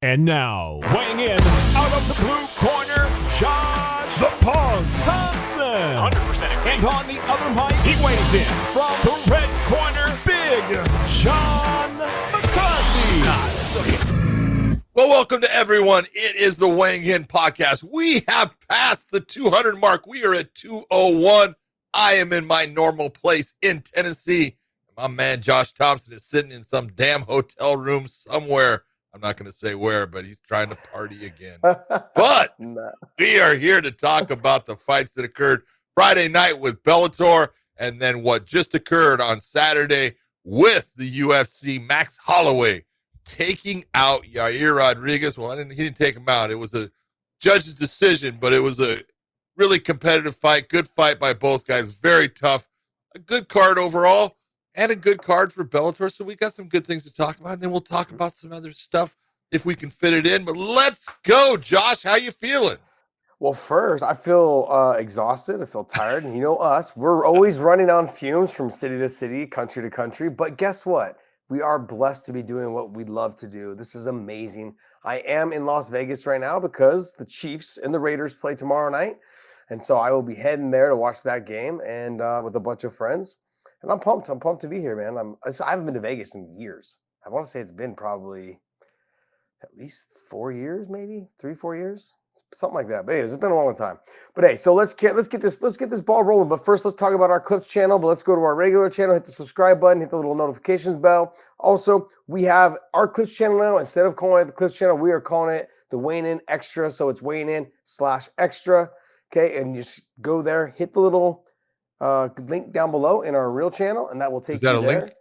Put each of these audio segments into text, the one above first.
And now, weighing in out of the blue corner, Josh the Punk Thompson. 100%. And on the other mic, he weighs in from the red corner, Big Sean McCarthy. Well, welcome to everyone. It is the Weighing In podcast. We have passed the 200 mark. We are at 201. I am in my normal place in Tennessee. My man Josh Thompson is sitting in some damn hotel room somewhere. I'm not going to say where, but he's trying to party again. But we are here to talk about the fights that occurred Friday night with Bellator and then what just occurred on Saturday with the UFC. Max Holloway taking out Yair Rodriguez. Well, he didn't take him out. It was a judge's decision, but it was a really competitive fight. Good fight by both guys. Very tough. A good card overall. And a good card for Bellator, so we got some good things to talk about, and then we'll talk about some other stuff if we can fit it in. But let's go, Josh. How you feeling? Well, first, I feel exhausted. I feel tired. And you know us, we're always running on fumes from city to city, country to country. But guess what? We are blessed to be doing what we love to do. This is amazing. I am in Las Vegas right now because the Chiefs and the Raiders play tomorrow night. And so I will be heading there to watch that game and with a bunch of friends. And I'm pumped. I'm pumped to be here, man. I haven't been to Vegas in years. I want to say it's been probably at least 4 years, maybe 3-4 years, something like that. But anyways, it's been a long time. But hey, so let's get this ball rolling. But first, let's talk about our Clips channel. But let's go to our regular channel. Hit the subscribe button. Hit the little notifications bell. Also, we have our Clips channel now. Instead of calling it the Clips channel, we are calling it the Weighing In Extra. So it's Weighing In/Extra. Okay, and you just go there. Hit the little link down below in our real channel, and that will take you there. Is that a link?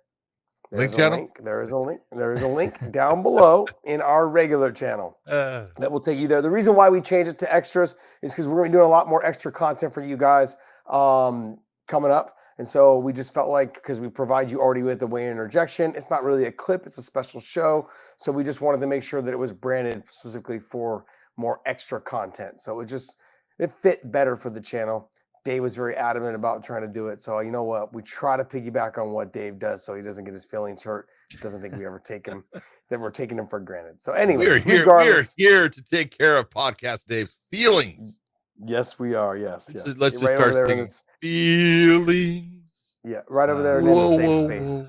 There's a link. There is a link. There is a link down below in our regular channel that will take you there. The reason why we changed it to extras is because we're going to be doing a lot more extra content for you guys coming up. And so we just felt like, because we provide you already with the weigh-in interjection, it's not really a clip, it's a special show. So we just wanted to make sure that it was branded specifically for more extra content. So it fit better for the channel. Dave was very adamant about trying to do it. So you know what? We try to piggyback on what Dave does so he doesn't get his feelings hurt. He doesn't think we ever take him, that we're taking him for granted. So anyway, we're here to take care of Podcast Dave's feelings. Yes, we are. Yes. Let's just start singing. Feelings. Yeah, right over there in the safe space.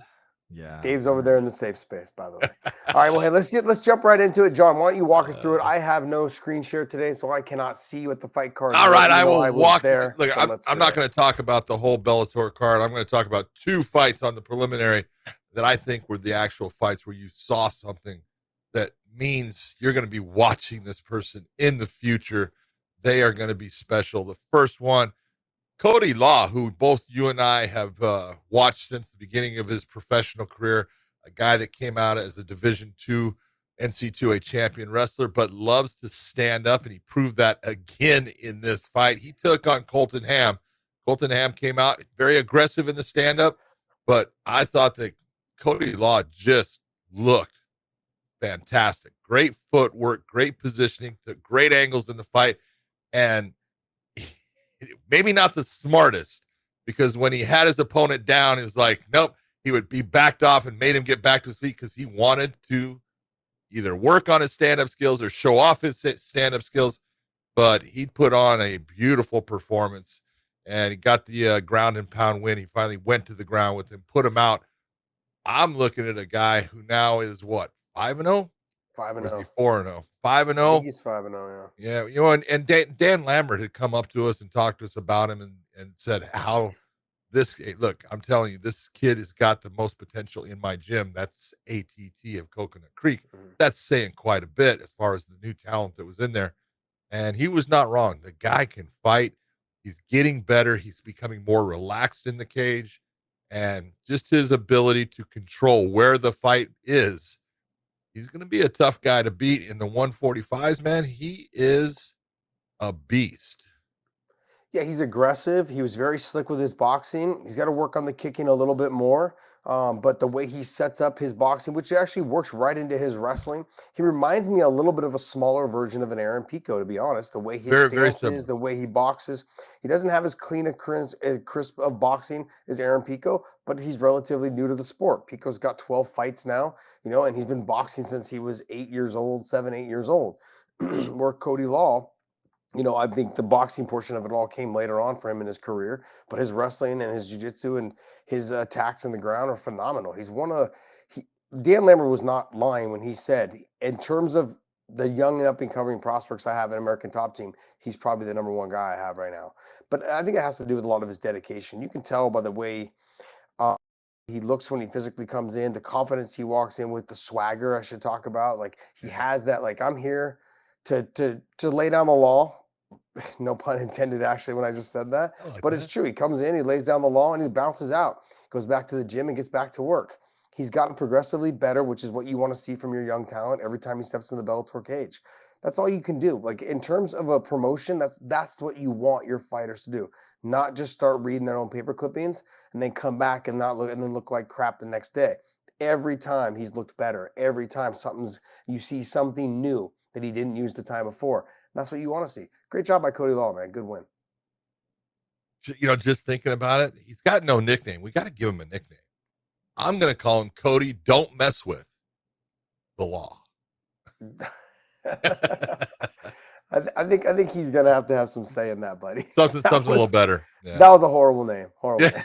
Yeah, Dave's over there in the safe space, by the way. All right, well, hey, let's jump right into it. John, why don't you walk us through it? I have no screen share today, so I cannot see what the fight card is. All right, I will walk there. Look, I'm not going to talk about the whole Bellator card. I'm going to talk about two fights on the preliminary that I think were the actual fights where you saw something that means you're going to be watching this person in the future. They are going to be special. The first one, Cody Law, who both you and I have watched since the beginning of his professional career, a guy that came out as a Division II NC2A champion wrestler, but loves to stand up, and he proved that again in this fight. He took on Colton Ham. Colton Ham came out very aggressive in the stand-up, but I thought that Cody Law just looked fantastic. Great footwork, great positioning, took great angles in the fight, and maybe not the smartest, because when he had his opponent down, it was like, nope, he would be backed off and made him get back to his feet because he wanted to either work on his stand-up skills or show off his stand-up skills. But he put on a beautiful performance, and he got the ground and pound win. He finally went to the ground with him, put him out. I'm looking at a guy who now is what, 5-0? 5-0. 4-0. 5-0. He's 5-0, yeah. You know, and Dan Lambert had come up to us and talked to us about him and said how look, I'm telling you, this kid has got the most potential in my gym. That's ATT of Coconut Creek. Mm-hmm. That's saying quite a bit as far as the new talent that was in there. And he was not wrong. The guy can fight. He's getting better. He's becoming more relaxed in the cage. And just his ability to control where the fight is, he's going to be a tough guy to beat in the 145s, man. He is a beast. Yeah, he's aggressive. He was very slick with his boxing. He's got to work on the kicking a little bit more. But the way he sets up his boxing, which actually works right into his wrestling, he reminds me a little bit of a smaller version of an Aaron Pico, to be honest. The way his stance is, the way he boxes. He doesn't have as clean a crisp of boxing as Aaron Pico, but he's relatively new to the sport. Pico's got 12 fights now, and he's been boxing since he was 8 years old, 7, 8 years old. Where Cody Law, I think the boxing portion of it all came later on for him in his career, but his wrestling and his jiu-jitsu and his attacks in the ground are phenomenal. Dan Lambert was not lying when he said, in terms of the young and up-and-coming prospects I have in American Top Team, he's probably the number one guy I have right now. But I think it has to do with a lot of his dedication. You can tell by the way he looks when he physically comes in, the confidence he walks in with, the swagger I should talk about. Like, he has that, like, I'm here to lay down the law. No pun intended, actually, when I just said that. But it's true. He comes in, he lays down the law, and he bounces out, goes back to the gym and gets back to work. He's gotten progressively better, which is what you want to see from your young talent every time he steps in the Bellator cage. That's all you can do. Like, in terms of a promotion, that's what you want your fighters to do. Not just start reading their own paper clippings and then come back and then look like crap the next day. Every time he's looked better. Every time you see something new that he didn't use the time before. That's what you want to see. Great job by Cody Law, man. Good win. Just thinking about it, he's got no nickname. We got to give him a nickname. I'm going to call him Cody Don't Mess With the Law. I think he's going to have some say in that, buddy. Something a little better. Yeah. That was a horrible name. Horrible name.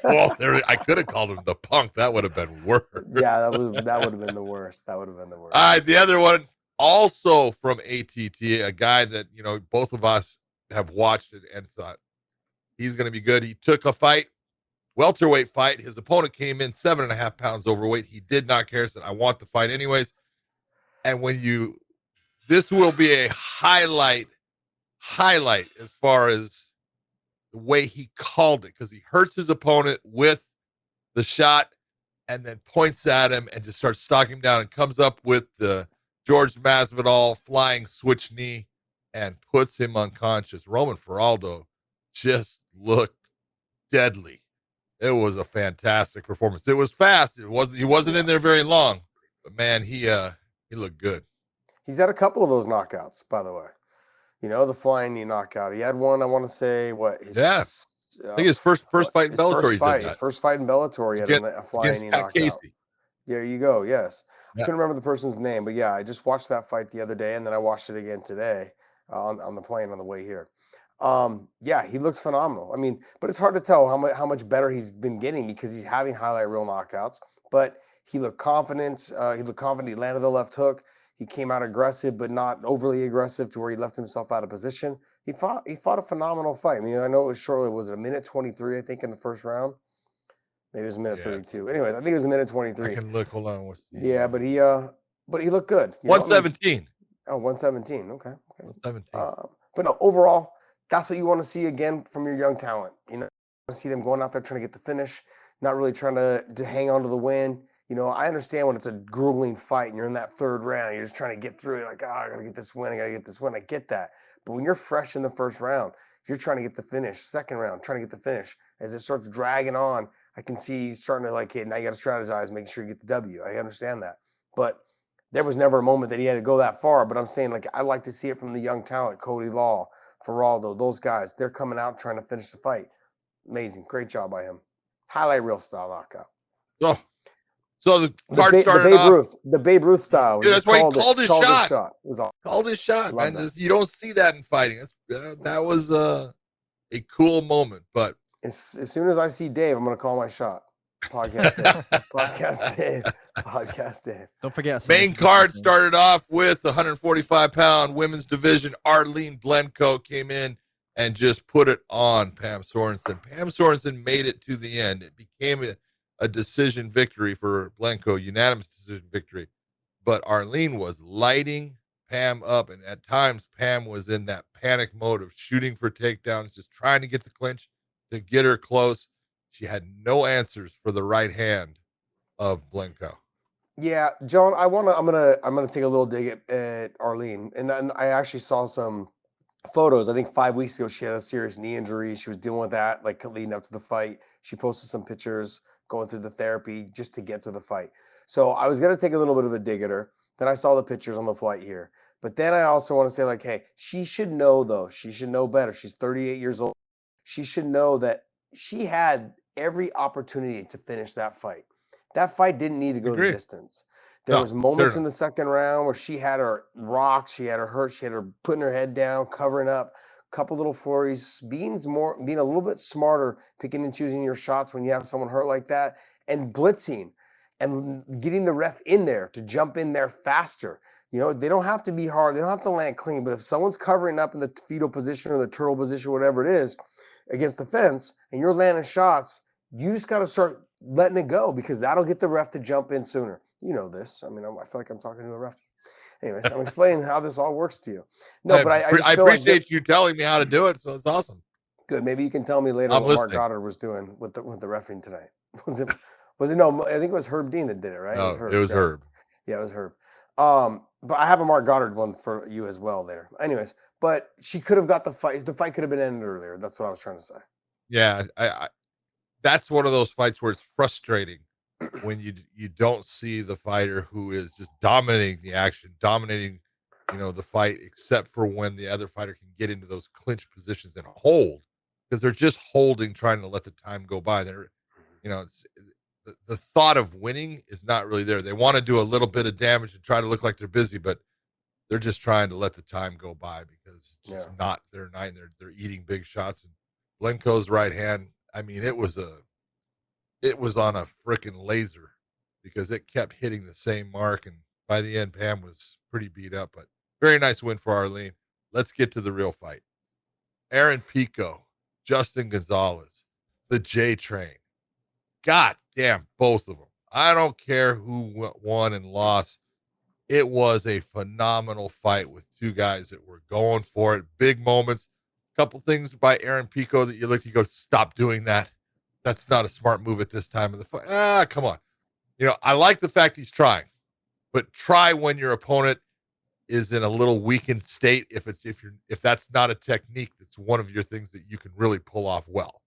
Well, I could have called him the Punk. That would have been worse. Yeah, that would have been the worst. That would have been the worst. All right, the other one, also from ATT, a guy that, both of us have watched it and thought he's going to be good. He took a fight, welterweight fight. His opponent came in 7.5 pounds overweight. He did not care. Said, I want the fight anyways. And this will be a highlight as far as the way he called it, because he hurts his opponent with the shot and then points at him and just starts stalking him down and comes up with the George Masvidal flying switch knee and puts him unconscious. Roman Feraldo just looked deadly. It was a fantastic performance. It was fast. He wasn't in there very long, but man, he looked good. He's had a couple of those knockouts, by the way. The flying knee knockout. He had one, I want to say, I think his first fight in Bellator. His first fight in Bellator, he had a flying knee knockout. Casey. There you go. Yes. Yeah. I couldn't remember the person's name, but yeah, I just watched that fight the other day, and then I watched it again today on the plane on the way here. Yeah, he looked phenomenal. I mean, but it's hard to tell how much better he's been getting because he's having highlight reel knockouts. But he looked confident. He landed the left hook. He came out aggressive, but not overly aggressive to where he left himself out of position. He fought a phenomenal fight. I mean, I know it was shortly. Was it a minute 23? I think in the first round. Maybe it was a minute 32. Anyways, I think it was a minute 23. I can look. Hold on. Yeah, but he looked good. 117. 117. Okay. 117. But no, overall, that's what you want to see again from your young talent. You want to see them going out there trying to get the finish, not really trying to hang on to the win. I understand when it's a grueling fight and you're in that third round, you're just trying to get through it. Like, I got to get this win. I get that. But when you're fresh in the first round, you're trying to get the finish. Second round, trying to get the finish. As it starts dragging on, I can see you starting to hey, now you got to strategize, make sure you get the W. I understand that. But there was never a moment that he had to go that far. But I'm saying, I like to see it from the young talent, Cody Law, Feraldo, those guys. They're coming out trying to finish the fight. Amazing. Great job by him. Highlight reel style knockout. Oh. So the card started off. The Babe Ruth style. Yeah, that's why he called his shot. It was awesome. Called his shot, man. You don't see that in fighting. That was a cool moment. But as soon as I see Dave, I'm going to call my shot. Podcast Dave. Podcast Dave. Don't forget. Main card started off with the 145-pound women's division. Arlene Blencoe came in and just put it on Pam Sorensen. Pam Sorensen made it to the end. It became a decision victory for Blencoe, unanimous decision victory. But Arlene was lighting Pam up, and at times Pam was in that panic mode of shooting for takedowns, just trying to get the clinch to get her close. She had no answers for the right hand of Blencoe. Yeah, John, I'm gonna take a little dig at Arlene, and I actually saw some photos. I think 5 weeks ago she had a serious knee injury. She was dealing with that leading up to the fight. She posted some pictures going through the therapy just to get to the fight. So I was going to take a little bit of a dig at her. Then I saw the pictures on the flight here. But then I also want to say hey, she should know though. She should know better. She's 38 years old. She should know that she had every opportunity to finish that fight. That fight didn't need to go the distance. There was moments in the second round where she had her rocked, she had her hurt, she had her putting her head down, covering up, a couple little flurries, being a little bit smarter, picking and choosing your shots when you have someone hurt like that, and blitzing and getting the ref in there to jump in there faster. You know, they don't have to be hard, they don't have to land clean, but if someone's covering up in the fetal position or the turtle position, whatever it is, against the fence, and you're landing shots, you just got to start letting it go, because that'll get the ref to jump in sooner. You know this. I mean, I feel like I'm talking to a ref. Anyways, I'm explaining how this all works to you. No, but I appreciate you telling me how to do it, so it's awesome. Good. Maybe you can tell me later what Mark Goddard was doing with the refereeing tonight. Was it no? I think it was Herb Dean that did it, right? No, it was Herb. Yeah, it was Herb. But I have a Mark Goddard one for you as well later. Anyways, but she could have got the fight. The fight could have been ended earlier. That's what I was trying to say. Yeah, I that's one of those fights where it's frustrating when you don't see the fighter who is just dominating the action, dominating, the fight, except for when the other fighter can get into those clinch positions and hold, because they're just holding, trying to let the time go by. They're, it's the thought of winning is not really there. They want to do a little bit of damage and try to look like they're busy, but they're just trying to let the time go by, because it's just not their night. They're eating big shots. And Blenko's right hand, I mean, it was on a freaking laser, because it kept hitting the same mark. And by the end, Pam was pretty beat up, but very nice win for Arlene. Let's get to the real fight. Aaron Pico, Justin Gonzalez, the J Train. God damn, both of them. I don't care who won and lost. It was a phenomenal fight with two guys that were going for it. Big moments. Couple things by Aaron Pico that you go, stop doing that. That's not a smart move at this time of the fight. Come on. I like the fact he's trying, but try when your opponent is in a little weakened state. If that's not a technique, that's one of your things that you can really pull off well.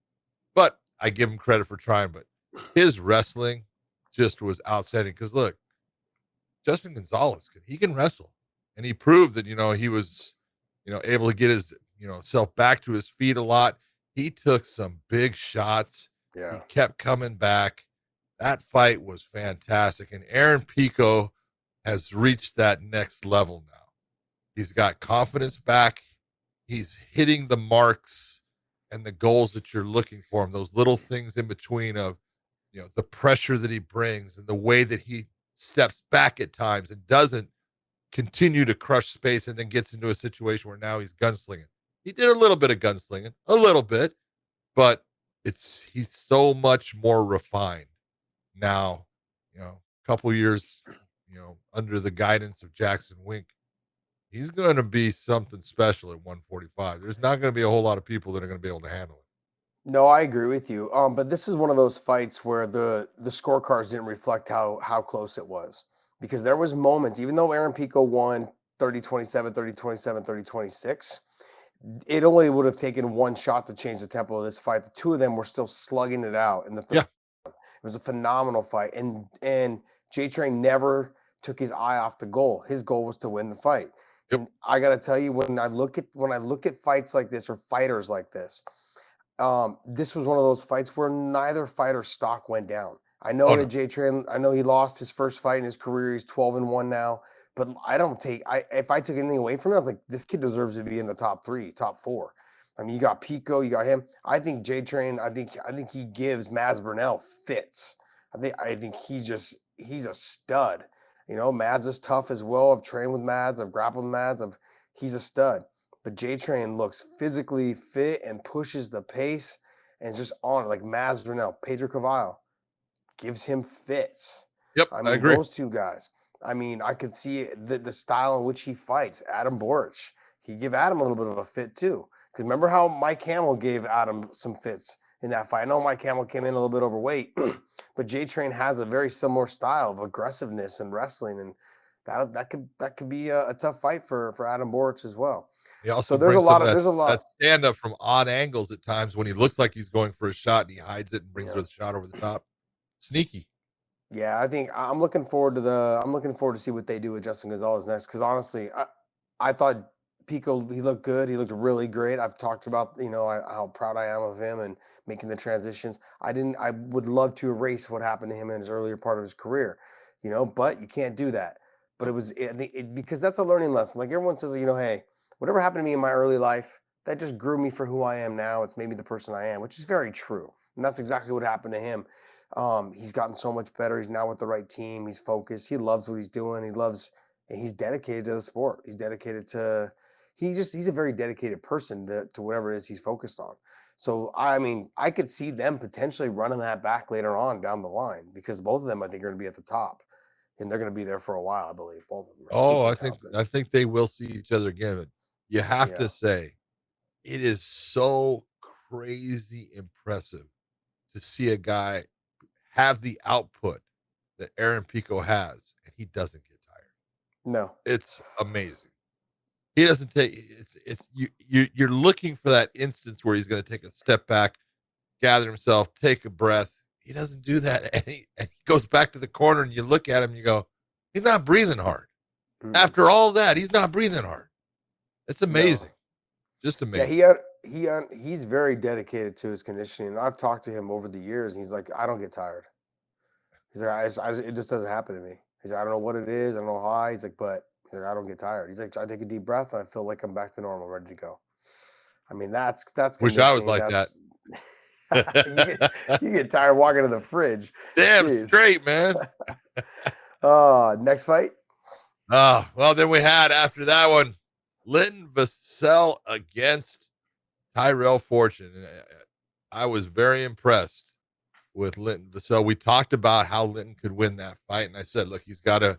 But I give him credit for trying, but his wrestling just was outstanding. Because look, Justin Gonzalez, he can wrestle, and he proved that, he was, able to get his, self back to his feet a lot. He took some big shots. Yeah. He kept coming back. That fight was fantastic. And Aaron Pico has reached that next level now. He's got confidence back. He's hitting the marks and the goals that you're looking for him. Those little things in between of, the pressure that he brings and the way that he steps back at times and doesn't continue to crush space and then gets into a situation where now he's gunslinging. He did a little bit of gunslinging, but he's so much more refined now, a couple years, under the guidance of Jackson Wink. He's going to be something special at 145. There's not going to be a whole lot of people that are going to be able to handle it. No, I agree with you. But this is one of those fights where the scorecards didn't reflect how close it was, because there was moments, even though Aaron Pico won 30-27, 30-27, 30-26, it only would have taken one shot to change the tempo of this fight. The two of them were still slugging it out in the third. Yeah. It was a phenomenal fight. And J-Train never took his eye off the goal. His goal was to win the fight. Yep. And I got to tell you, when I look at fights like this, or fighters like this, this was one of those fights where neither fighter's stock went down. I know that J-Train, I know he lost his first fight in his career. He's 12-1 now. But if I took anything away from it, I was like, this kid deserves to be in the top 3, top 4. I mean, you got Pico, you got him. I think J-Train, I think he gives Mads Burnell fits. I think he's a stud. Mads is tough as well. I've trained with Mads. I've grappled with Mads. He's a stud. But J-Train looks physically fit and pushes the pace and is just on it. Like Mads Burnell, Pedro Cavallo gives him fits. Yep, I agree. Those two guys. I mean, I could see the style in which he fights. Adam Boric, he give Adam a little bit of a fit too. Because remember how Mike Hamill gave Adam some fits in that fight. I know Mike Hamill came in a little bit overweight, but J-Train has a very similar style of aggressiveness and wrestling, and that could be a tough fight for Adam Boric as well. So there's a lot that stand up from odd angles at times when he looks like he's going for a shot and he hides it and brings the shot over the top. Sneaky. Yeah, I think I'm looking forward to see what they do with Justin Gonzalez next, because honestly, I thought Pico, he looked good. He looked really great. I've talked about, how proud I am of him and making the transitions. I would love to erase what happened to him in his earlier part of his career, but you can't do that. But because that's a learning lesson. Like everyone says, hey, whatever happened to me in my early life, that just grew me for who I am now. It's made me the person I am, which is very true. And that's exactly what happened to him. He's gotten so much better. He's now with the right team. He's focused. He loves what he's doing. And he's dedicated to the sport. He's dedicated to, he's a very dedicated person to whatever it is he's focused on. So, I mean, I could see them potentially running that back later on down the line because both of them, I think, are going to be at the top. And they're going to be there for a while, I believe. Both of them are super talented. I think they will see each other again. But you have to say, it is so crazy impressive to see a guy have the output that Aaron Pico has, and he doesn't get tired. No, it's amazing. He doesn't take you're looking for that instance where he's going to take a step back, gather himself, take a breath. He doesn't do that, and he goes back to the corner, and you look at him, and you go, he's not breathing hard. Mm-hmm. After all that, he's not breathing hard. It's amazing. No. Just amazing. Yeah, he's very dedicated to his conditioning. I've talked to him over the years, and he's like, I don't get tired. He's like, it just doesn't happen to me. He's like, I don't know what it is. I don't know how. He's like, but I don't get tired. He's like, I take a deep breath, and I feel like I'm back to normal, ready to go. I mean, that's wish I was like that. you get tired walking to the fridge. Damn Jeez. Straight, man. Next fight. Well, then we had after that one, Linton Vassell against Tyrell Fortune. I was very impressed with Linton Vassell. We talked about how Linton could win that fight, and I said, look, he's got to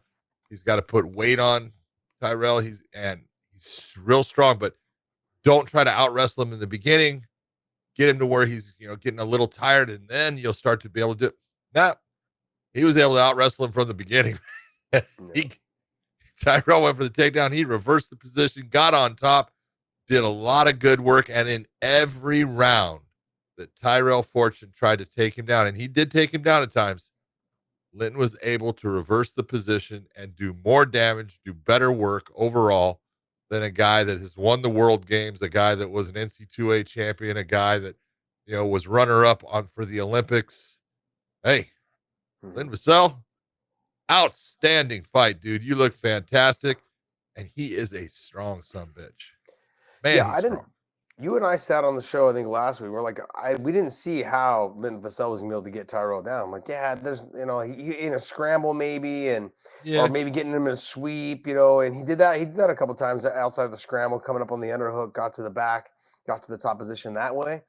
put weight on Tyrell. He's real strong, but don't try to out wrestle him in the beginning. Get him to where he's getting a little tired, and then you'll start to be able to do it. Now, he was able to out wrestle him from the beginning. Tyrell went for the takedown. He reversed the position, got on top, did a lot of good work, and in every round that Tyrell Fortune tried to take him down, and he did take him down at times, Linton was able to reverse the position and do more damage, do better work overall than a guy that has won the World Games, a guy that was an NC2A champion, a guy that was runner-up for the Olympics. Hey, Linton Vassell, outstanding fight, dude. You look fantastic, and he is a strong son-of-a-bitch. Man, yeah, I didn't. Strong. You and I sat on the show, I think last week. We're like, we didn't see how Linton Vassell was going to be able to get Tyrell down. I'm like, yeah, there's, he in a scramble maybe, or maybe getting him in a sweep, and he did that. He did that a couple times outside the scramble, coming up on the underhook, got to the back, got to the top position that way.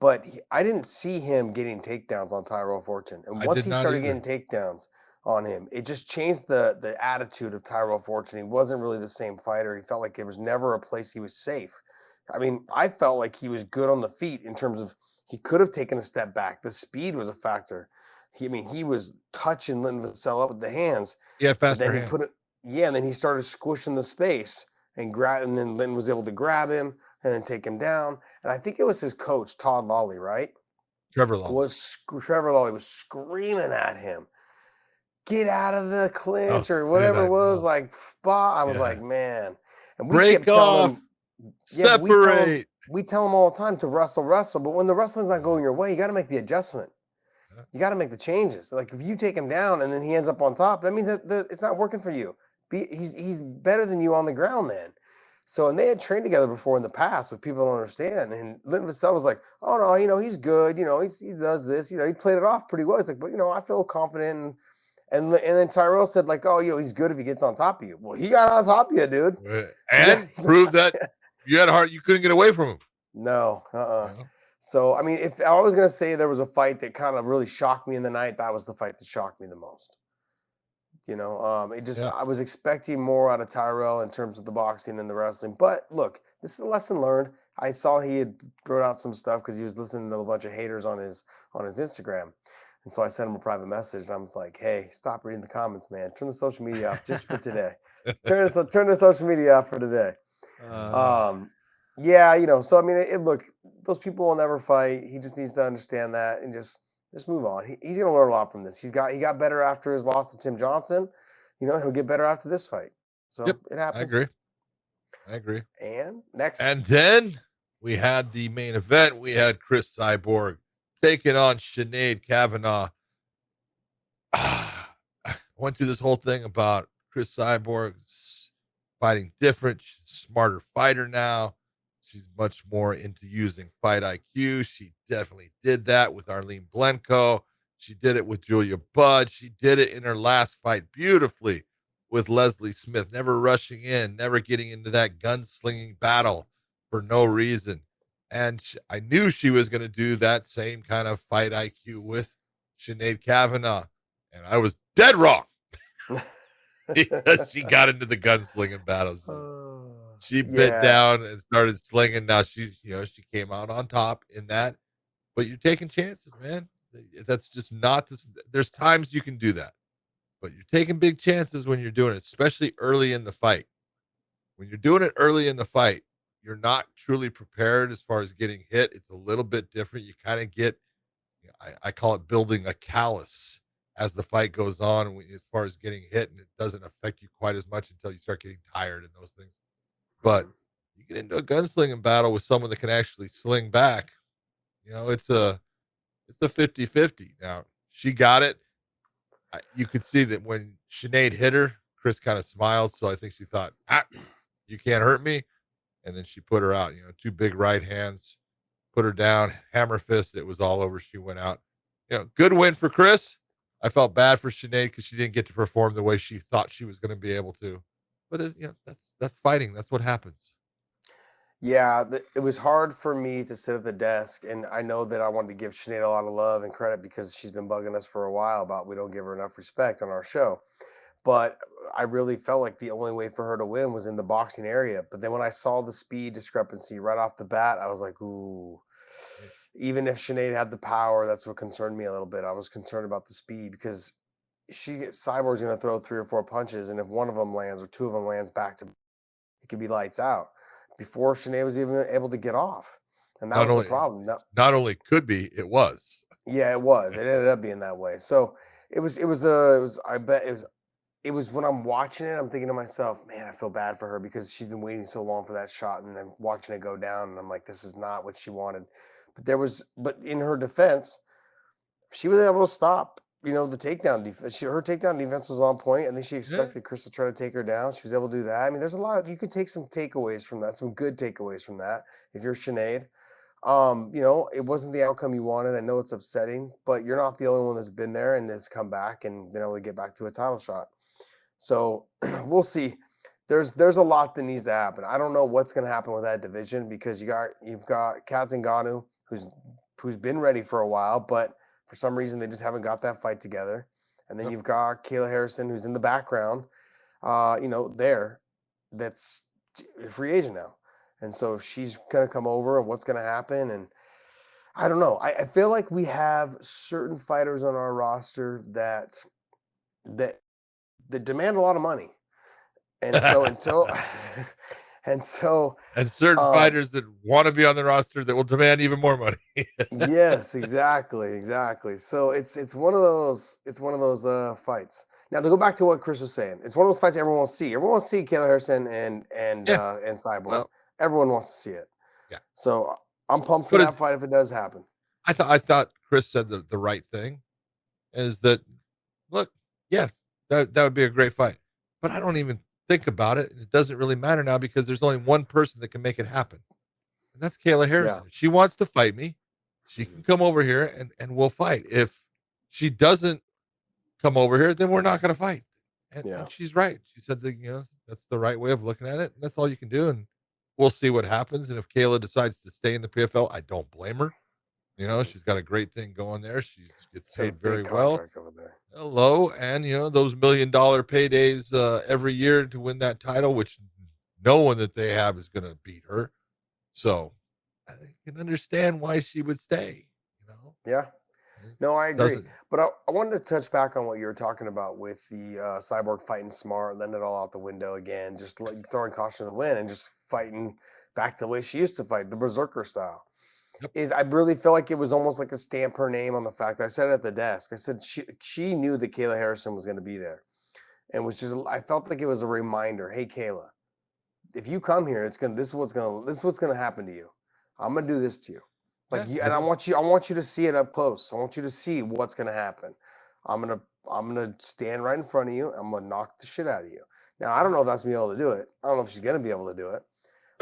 But I didn't see him getting takedowns on Tyrell Fortune. And once he started getting takedowns on him, it just changed the attitude of Tyrell Fortune. He wasn't really the same fighter. He felt like there was never a place he was safe. I mean, I felt like he was good on the feet in terms of he could have taken a step back. The speed was a factor. He was touching Linton Vassell up with the hands. Yeah, faster hands. And then he started squishing the space and then Linton was able to grab him and then take him down. And I think it was his coach, Todd Lawley, right? Trevor Lawley. Trevor Lawley was screaming at him, get out of the clinch or whatever it was. Like, I was like, man. And we break off. Separate. We tell them all the time to wrestle, but when the wrestling's not going your way, you got to make the adjustment. You got to make the changes. Like if you take him down and then he ends up on top, that means that it's not working for you. He's better than you on the ground then. So, and they had trained together before in the past, but people don't understand. And Linton Vassell was like, oh no, he's good. He does this. He played it off pretty well. It's like, but I feel confident. And then Tyrell said like, oh, he's good if he gets on top of you. Well, he got on top of you, dude. And proved that. You had a heart. You couldn't get away from him. No. So, I mean, if I was going to say there was a fight that kind of really shocked me in the night, that was the fight that shocked me the most. I was expecting more out of Tyrell in terms of the boxing and the wrestling. But look, this is a lesson learned. I saw he had brought out some stuff because he was listening to a bunch of haters on his Instagram. And so I sent him a private message and I was like, hey, stop reading the comments, man. Turn the social media off just for today. Turn the social media off for today. So I mean, look, those people will never fight. He just needs to understand that and just move on. He's gonna learn a lot from this. He got better after his loss to Tim Johnson. He'll get better after this fight. So it happens. I agree. I agree. And next. And then we had the main event. We had Cris Cyborg taking on Sinead Kavanagh. I went through this whole thing about Cris Cyborg fighting different. She's a smarter fighter now. She's much more into using fight IQ. She definitely did that with Arlene Blenko. She did it with Julia Budd. She did it in her last fight beautifully with Leslie Smith, never rushing in, never getting into that gunslinging battle for no reason. And I knew she was going to do that same kind of fight IQ with Sinead Kavanagh. And I was dead wrong because she got into the gunslinging battles. She bit down and started slinging. Now she came out on top in that, but you're taking chances, man. That's just not this. There's times you can do that, but you're taking big chances when you're doing it, especially early in the fight. When you're doing it early in the fight, you're not truly prepared as far as getting hit. It's a little bit different. You kind of get, I call it building a callus as the fight goes on, as far as getting hit, and it doesn't affect you quite as much until you start getting tired and those things. But you get into a gunslinging battle with someone that can actually sling back, it's a 50-50. Now, she got it. You could see that when Sinead hit her, Cris kind of smiled. So I think she thought, you can't hurt me. And then she put her out, two big right hands, put her down, hammer fist. It was all over. She went out. Good win for Cris. I felt bad for Sinead because she didn't get to perform the way she thought she was going to be able to. But that's fighting. That's what happens. Yeah, it was hard for me to sit at the desk, and I know that I wanted to give Sinead a lot of love and credit because she's been bugging us for a while about we don't give her enough respect on our show. But I really felt like the only way for her to win was in the boxing area. But then when I saw the speed discrepancy right off the bat, I was like, ooh. Even if Sinead had the power, that's what concerned me a little bit. I was concerned about the speed because Cyborg's going to throw 3 or 4 punches, and if one of them lands or 2 of them lands back to, it could be lights out before Sinead was even able to get off. And that was the problem. Not only could be, it was. Yeah, it was. It ended up being that way. So it was when I'm watching it, I'm thinking to myself, man, I feel bad for her because she's been waiting so long for that shot, and I'm watching it go down, and I'm like, this is not what she wanted. But in her defense, she was able to stop, the takedown defense. Her takedown defense was on point. I think she expected Cris to try to take her down. She was able to do that. I mean, there's a lot you could take some takeaways from that, some good takeaways from that. If you're Sinead, it wasn't the outcome you wanted. I know it's upsetting, but you're not the only one that's been there and has come back and been able to get back to a title shot. So we'll see. There's a lot that needs to happen. I don't know what's going to happen with that division because you've got Kat Zingano, who's been ready for a while, but for some reason they just haven't got that fight together. And then you've got Kayla Harrison, who's in the background, that's a free agent now. And so she's going to come over, and what's going to happen. And I don't know. I feel like we have certain fighters on our roster that demand a lot of money. And so and certain fighters that want to be on the roster that will demand even more money. Yes, exactly. So it's one of those fights. Now to go back to what Cris was saying, it's one of those fights everyone wants to see. Everyone wants to see Kayla Harrison and Cyborg. Well, everyone wants to see it. Yeah. So I'm pumped for that fight if it does happen. I thought Cris said the right thing, is that look, yeah, that would be a great fight, but I don't even think about it. It doesn't really matter now because there's only one person that can make it happen. And that's Kayla Harrison. Yeah. She wants to fight me. She can come over here and we'll fight. If she doesn't come over here, then we're not going to fight. And she's right. She said that, that's the right way of looking at it. And that's all you can do. And we'll see what happens. And if Kayla decides to stay in the PFL, I don't blame her. She's got a great thing going there. She gets paid very well. Hello. And, those $1 million paydays every year to win that title, which no one that they have is going to beat her. So I can understand why she would stay, Yeah. No, I agree. But I wanted to touch back on what you were talking about with the Cyborg fighting smart, letting it all out the window again, just throwing caution to the wind and just fighting back to the way she used to fight, the berserker style. Yep. I really feel like it was almost like a stamp her name on the fact that I said it at the desk. I said she knew that Kayla Harrison was going to be there, and I felt like it was a reminder. Hey, Kayla, if you come here, this is what's gonna happen to you. I'm gonna do this to you. Like and I want you to see it up close. I want you to see what's gonna happen. I'm gonna stand right in front of you. I'm gonna knock the shit out of you. Now I don't know if that's gonna be able to do it. I don't know if she's gonna be able to do it,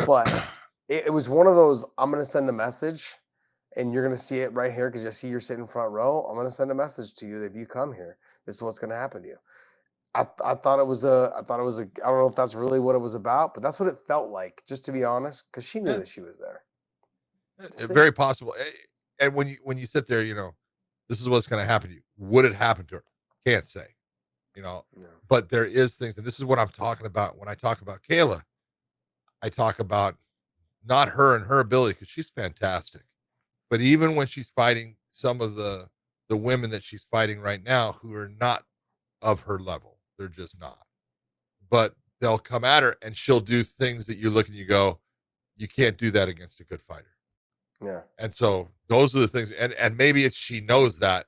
but it was one of those. I'm gonna send a message, and you're gonna see it right here because I see you're sitting front row. I'm gonna send a message to you that if you come here, this is what's gonna happen to you. I thought it was I don't know if that's really what it was about, but that's what it felt like. Just to be honest, because she knew that she was there. Very possible. And when you sit there, this is what's going to happen to you. Would it happen to her? Can't say, but there is things, and this is what I'm talking about. When I talk about Kayla, I talk about not her and her ability, because she's fantastic. But even when she's fighting some of the women that she's fighting right now who are not of her level, they're just not. But they'll come at her and she'll do things that you look and you go, you can't do that against a good fighter. Yeah. And so those are the things, and maybe it's she knows that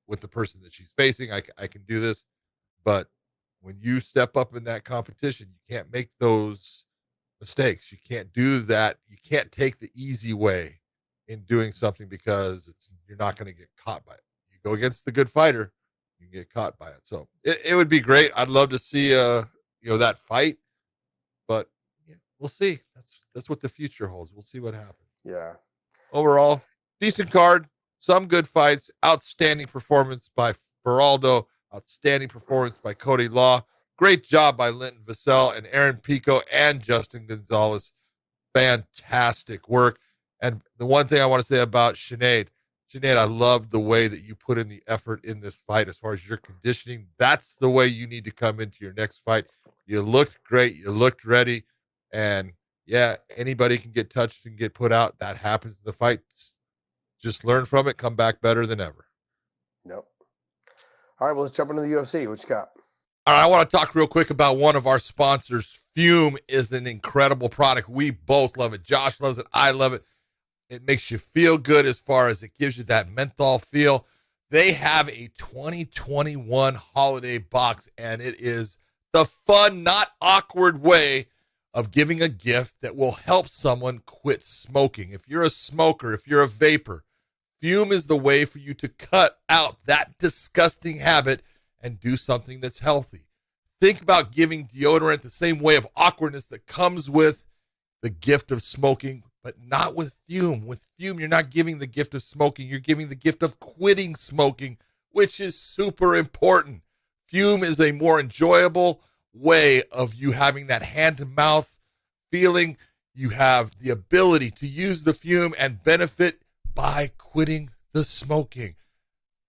with the person that she's facing, I can do this. But when you step up in that competition, you can't make those mistakes. You can't do that. You can't take the easy way in doing something, because you're not going to get caught by it. You go against the good fighter, you can get caught by it. So it would be great. I'd love to see that fight, but we'll see. That's what the future holds. We'll see what happens. Yeah. Overall, decent card, some good fights, outstanding performance by Geraldo, outstanding performance by Cody Law. Great job by Linton Vassell and Aaron Pico and Justin Gonzalez. Fantastic work. And the one thing I want to say about Sinead, I love the way that you put in the effort in this fight as far as your conditioning. That's the way you need to come into your next fight. You looked great. You looked ready. And yeah, anybody can get touched and get put out. That happens in the fights. Just learn from it. Come back better than ever. Yep. All right, well, let's jump into the UFC. What you got? All right, I want to talk real quick about one of our sponsors. Fume is an incredible product. We both love it. Josh loves it. I love it. It makes you feel good as far as it gives you that menthol feel. They have a 2021 holiday box, and it is the fun, not awkward way of giving a gift that will help someone quit smoking. If you're a smoker, if you're a vapor, Fume is the way for you to cut out that disgusting habit and do something that's healthy. Think about giving deodorant the same way of awkwardness that comes with the gift of smoking, but not with Fume. With Fume, you're not giving the gift of smoking. You're giving the gift of quitting smoking, which is super important. Fume is a more enjoyable way of you having that hand-to-mouth feeling. You have the ability to use the Fume and benefit by quitting the smoking.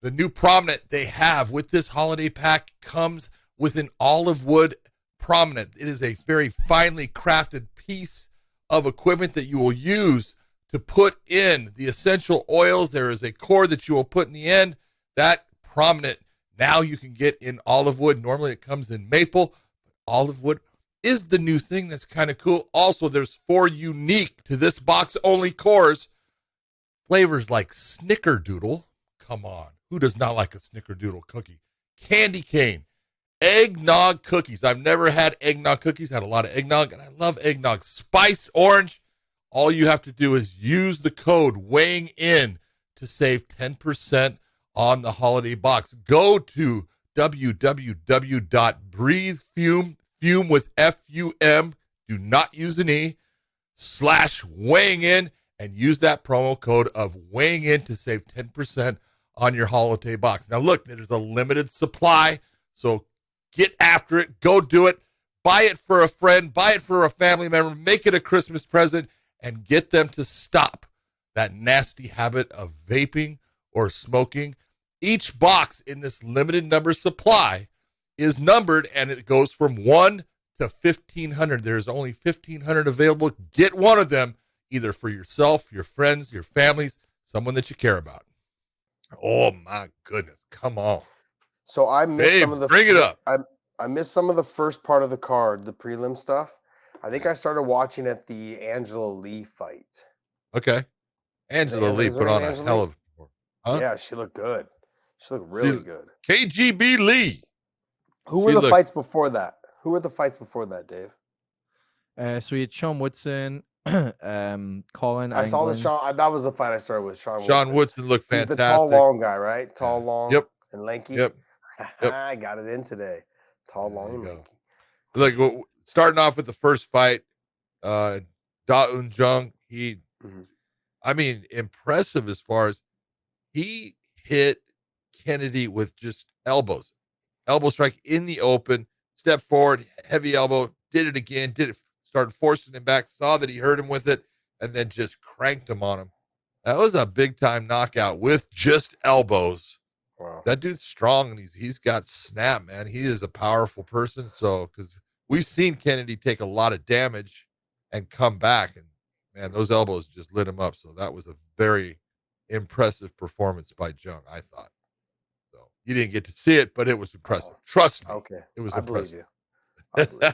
The new prominent they have with this holiday pack comes with an olive wood prominent. It is a very finely crafted piece of equipment that you will use to put in the essential oils. There is a cord that you will put in the end. That prominent now you can get in olive wood. Normally it comes in maple. Olive wood is the new thing that's kind of cool. Also, there's 4 unique to this box only cores. Flavors like Snickerdoodle. Come on. Who does not like a Snickerdoodle cookie? Candy cane. Eggnog cookies. I've never had eggnog cookies. Had a lot of eggnog, and I love eggnog. Spice orange. All you have to do is use the code weighing in to save 10% on the holiday box. Go to www.breathefume, fume with F-U-M, do not use an E, /weighing in, and use that promo code of weighing in to save 10% on your holiday box. Now look, there's a limited supply, so get after it. Go do it. Buy it for a friend. Buy it for a family member. Make it a Christmas present and get them to stop that nasty habit of vaping or smoking. Each box in this limited number supply is numbered, and it goes from 1 to 1,500. There's only 1,500 available. Get one of them, either for yourself, your friends, your families, someone that you care about. Oh, my goodness. Come on. So I missed Dave, some of the bring it up. I missed some of the first part of the card, the prelim stuff. I think I started watching at the Angela Lee fight. Okay. Angela Lee put on a hell of a Yeah, she looked good. She looked really good. KGB Lee. Who were the fights before that? Dave? So you had Sean Woodson, Colin I saw the Anglin. Sean. That was the fight I started with. Sean Woodson looked He's fantastic. the tall, long guy, right? Tall, long, Yep. and lanky. Yep. I got it in today. Tall, long, and lanky. Like starting off with the first fight, Da Un Jung, I mean, impressive as far as he hit Kennedy with just elbows. Elbow strike in the open, step forward, heavy elbow, did it again, started forcing him back, saw that he hurt him with it, and then just cranked him on him. That was a big time knockout with just elbows. Wow. That dude's strong and he's got snap, man. He is a powerful person. So, because we've seen Kennedy take a lot of damage and come back, and man, those elbows just lit him up. So that was a very impressive performance by Jung, I thought. So you didn't get to see it, but it was impressive. Trust me. Okay. It was impressive. I believe you.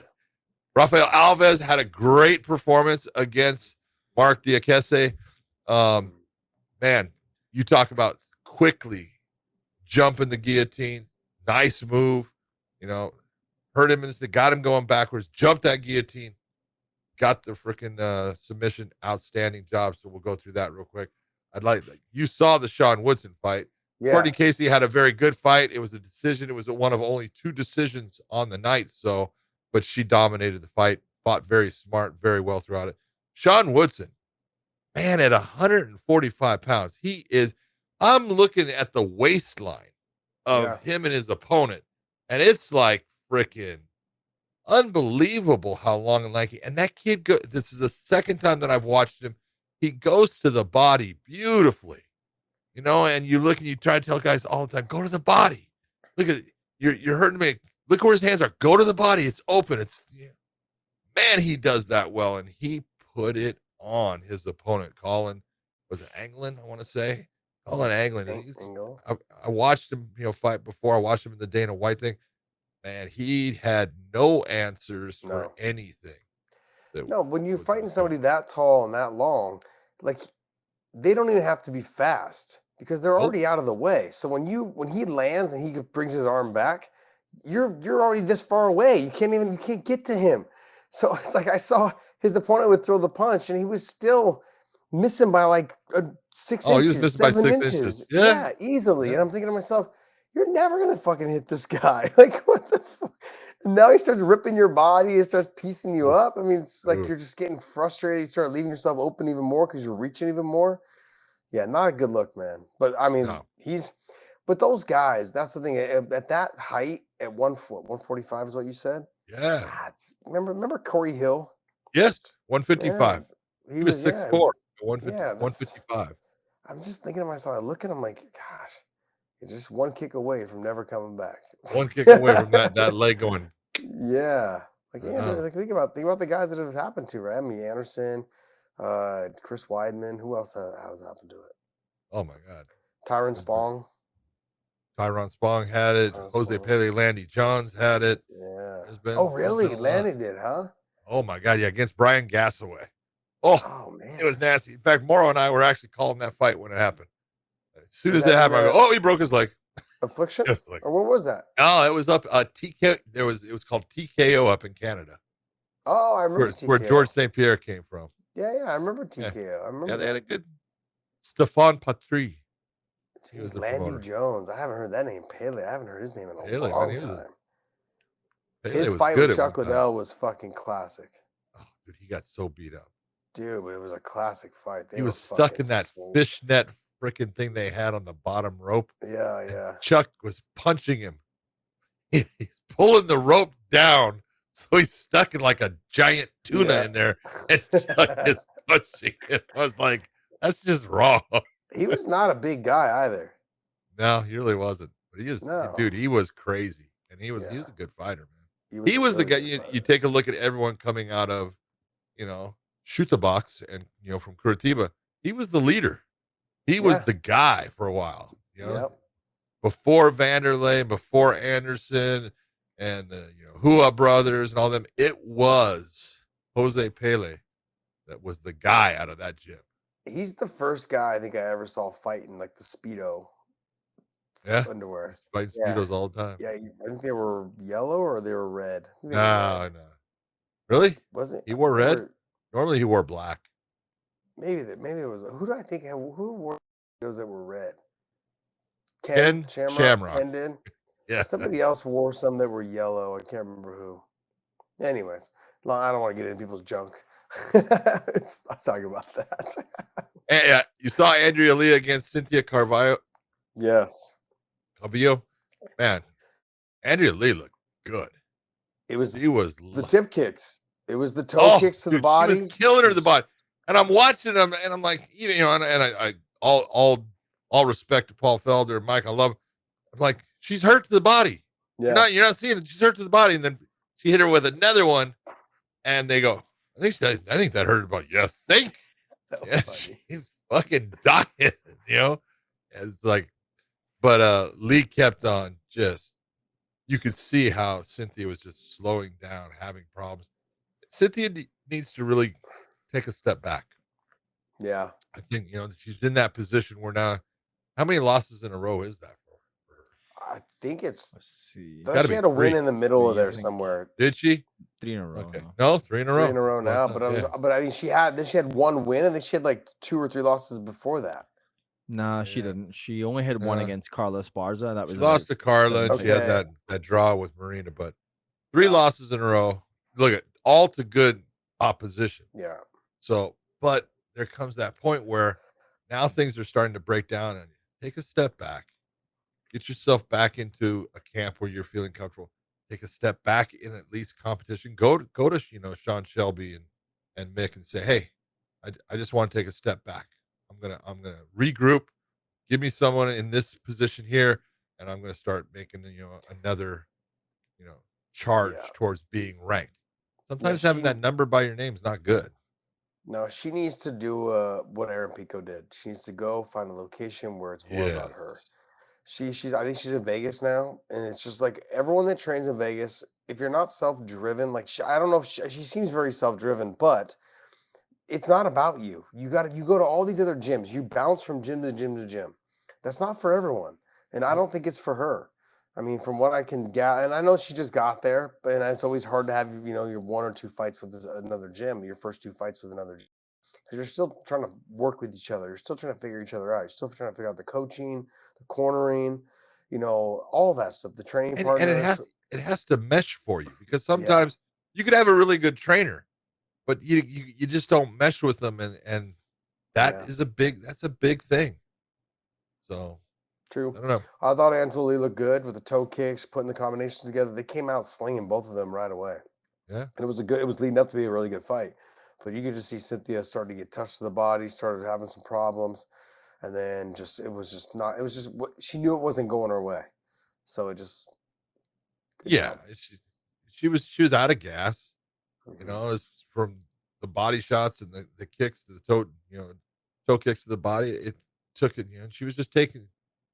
Rafael Alves had a great performance against Mark Diakese. Man, you talk about quickly jumping the guillotine. Nice move. Hurt him got him going backwards, jumped that guillotine, got the freaking submission. Outstanding job. So we'll go through that real quick. You saw the Sean Woodson fight. Yeah. Courtney Casey had a very good fight. It was a decision. It was one of only 2 decisions on the night. But she dominated the fight, fought very smart, very well throughout it. Sean Woodson, man, at 145 pounds, I'm looking at the waistline of him and his opponent, and it's like freaking unbelievable how long and lanky. And that kid, this is the second time that I've watched him. He goes to the body beautifully, and you look and you try to tell guys all the time, go to the body. Look at it. You're hurting me. Look where his hands are. Go to the body. It's open. Man, he does that well, and he put it on his opponent. Colin, was it Anglin? I want to say Colin Anglin. I watched him, fight before. I watched him in the Dana White thing. Man, he had no answers for anything. No, when you're fighting somebody that tall and that long, like they don't even have to be fast because they're already out of the way. So when he lands and he brings his arm back, you're already this far away. You can't get to him. So it's like I saw his opponent would throw the punch and he was still missing by like 6 inches. He was missing 7 by 6 inches. inches. Yeah, easily. Yeah. And I'm thinking to myself, you're never gonna fucking hit this guy. Like what the fuck? And now he starts ripping your body. He starts piecing you up. I mean, it's like you're just getting frustrated. You start leaving yourself open even more because you're reaching even more. Yeah, not a good look, man. But I mean, but those guys, that's the thing. At that height, at 145 is what you said? Yeah. Remember Corey Hill? Yes, 155. Yeah, he was 6'4", 155. I'm just thinking to myself, I look at him like, gosh, you're just one kick away from never coming back. One kick away from that leg going. Yeah. Like think about the guys that have happened to, right? I mean, Anderson, Chris Weidman. Who else has happened to it? Oh my God. Tyron Spong. Tyron Spong had it. Jose Pele, Landy Johns had it. Yeah. Really? Landy did, huh? Oh my God. Yeah. Against Brian Gassaway. Oh man. It was nasty. In fact, Morrow and I were actually calling that fight when it happened. As soon as it happened, I go, he broke his leg. Affliction? Or what was that? Oh, it was up TK. It was called TKO up in Canada. Oh, I remember TKO. Where George St. Pierre came from. Yeah, I remember TKO. Yeah. I remember. Yeah, they had a good Stephane Patry. He was Landy Jones. I haven't heard that name. Pele. I haven't heard his name in a long time. His fight with Chuck Liddell was fucking classic. Oh, dude, he got so beat up. Dude, but it was a classic fight. He was stuck in that fishnet freaking thing they had on the bottom rope. Yeah. Chuck was punching him. He's pulling the rope down, so he's stuck in like a giant tuna in there, and Chuck is punching him. I was like, that's just wrong. He was not a big guy either. No, he really wasn't. But dude, he was crazy, and he was a good fighter, man. He was the guy. You take a look at everyone coming out of, shoot the box, and from Curitiba, he was the leader. He was the guy for a while. Before Vanderlei, before Anderson, and the Hua brothers and all them. It was Jose Pele that was the guy out of that gym. He's the first guy I think I ever saw fighting like the Speedo underwear. Fighting Speedos all the time. Yeah, I think they were yellow or they were red. No. Really? Was it? He wore red? Normally he wore black. Maybe it was. Who do I think? Who wore those that were red? Ken Shamrock. Ken did. Yeah. Somebody else wore some that were yellow. I can't remember who. Anyways, I don't want to get into people's junk. Let's talk about that. And, you saw Andrea Lee against Cynthia Carvalho. Yes. Carvalho. Man, Andrea Lee looked good. It was the tip kicks. It was the toe kicks to the body. She was killing her to the body. And I'm watching them, and I'm like, you know, and I all respect to Paul Felder and Mike. I love him. I'm like, she's hurt to the body. Yeah. You're not seeing it. She's hurt to the body, and then she hit her with another one, and they go, I think that hurt her body. You think? So yeah, funny. she's fucking dying, you know. And it's like, but Lee kept on. Just you could see how Cynthia was just slowing down, having problems. Cynthia needs to really take a step back. Yeah. I think, you know, she's in that position where now, how many losses in a row is that for her? I think it's. Let's see. She had a win in the middle of there somewhere. Did she? 3 in a row. Okay. No, 3 in a row. 3 in a row now. But I mean, she had one win, and then she had like 2 or 3 losses before that. Nah, she didn't. She only had one against Carla Esparza. That was she lost to Carla, and she had that draw with Marina. But 3 losses in a row. Look at all to good opposition. Yeah. So, but there comes that point where now things are starting to break down, and take a step back, get yourself back into a camp where you're feeling comfortable. Take a step back in at least competition. Go to you know, Sean Shelby and Mick and say, hey, I just want to take a step back. I'm gonna regroup. Give me someone in this position here, and I'm gonna start making, you know, another, you know, charge towards being ranked. Sometimes having that number by your name is not good. No, she needs to do what Aaron Pico did. She needs to go find a location where it's more about her. I think she's in Vegas now, and it's just like everyone that trains in Vegas, if you're not self-driven, like I don't know if she seems very self-driven, but it's not about you. You go to all these other gyms. You bounce from gym to gym to gym. That's not for everyone, and I don't think it's for her. I mean, from what I can get, and I know she just got there, and it's always hard to have, you know, your 1 or 2 fights with another gym, your first 2 fights with another gym. Because you're still trying to work with each other. You're still trying to figure each other out. You're still trying to figure out the coaching, the cornering, you know, all that stuff, the training partners. And it has to mesh for you, because sometimes you could have a really good trainer, but you just don't mesh with them, and that's a big thing. So true. I don't know. I thought Angela Lee looked good with the toe kicks, putting the combinations together. They came out slinging both of them right away. Yeah. And it was leading up to be a really good fight. But you could just see Cynthia starting to get touched to the body, started having some problems. And then she knew it wasn't going her way. So it just. She was out of gas. You know, it's from the body shots and the kicks to the toe, you know, toe kicks to the body. It took it, you know, she was just taking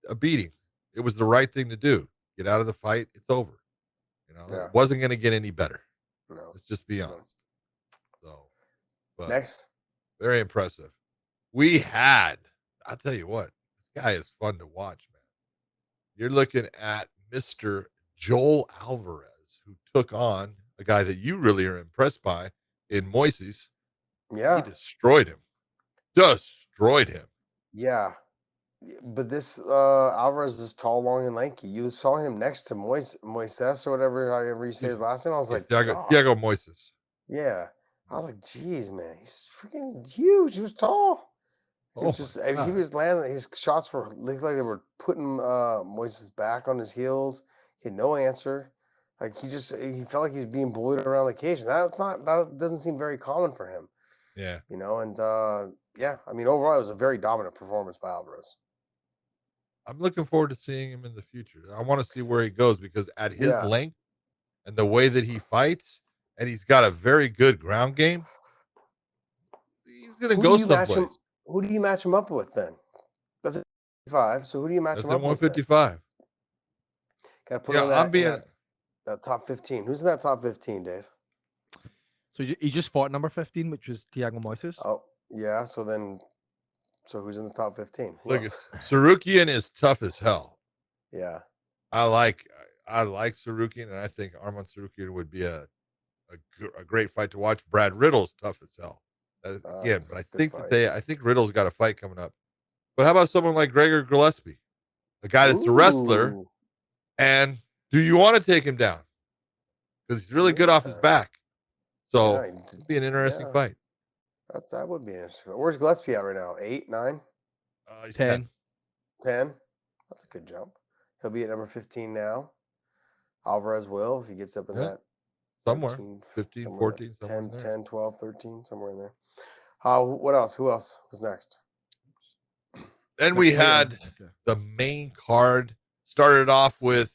a beating. It was the right thing to do. Get out of the fight. It's over. You know, it wasn't going to get any better. No. Let's just be honest. So, but next, very impressive. I'll tell you what, this guy is fun to watch, man. You're looking at Mr. Joel Alvarez, who took on a guy that you really are impressed by in Moises. Yeah. He destroyed him. Yeah. But this Alvarez is tall, long, and lanky. You saw him next to Moises or however you say his last name. I was like, Thiago Moises. Yeah. I was like, geez, man, he's freaking huge. He was tall. He was landing. His shots looked like they were putting Moises back on his heels. He had no answer. Like he felt like he was being bullied around the cage. That doesn't seem very common for him. Yeah. You know, and I mean, overall, it was a very dominant performance by Alvarez. I'm looking forward to seeing him in the future. I want to see where he goes, because at his length and the way that he fights, and he's got a very good ground game, he's going to go someplace. Who do you match him up with then? That's it. 55. So who do you match him up with? 155. Got to put on that top 15. Who's in that top 15, Dave? So he just fought number 15, which was Thiago Moises. Oh, yeah. So who's in the top 15? Look, Sarukian is tough as hell. Yeah. I like Sarukian, and I think Arman Sarukian would be a a great fight to watch. Brad Riddle's tough as hell. Again, but I think Riddle's got a fight coming up. But how about someone like Gregor Gillespie, a guy that's a wrestler? And do you want to take him down? Because he's really good off his back. So it'd be an interesting fight. That would be interesting. Where's Gillespie at right now? 8, 9? He's 10. 10? That's a good jump. He'll be at number 15 now. Alvarez will, if he gets up in that. Somewhere. 13, 15, 14, somewhere 10, in there. 10, 12, 13, somewhere in there. What else? Who else was next? Then we had the main card. Started off with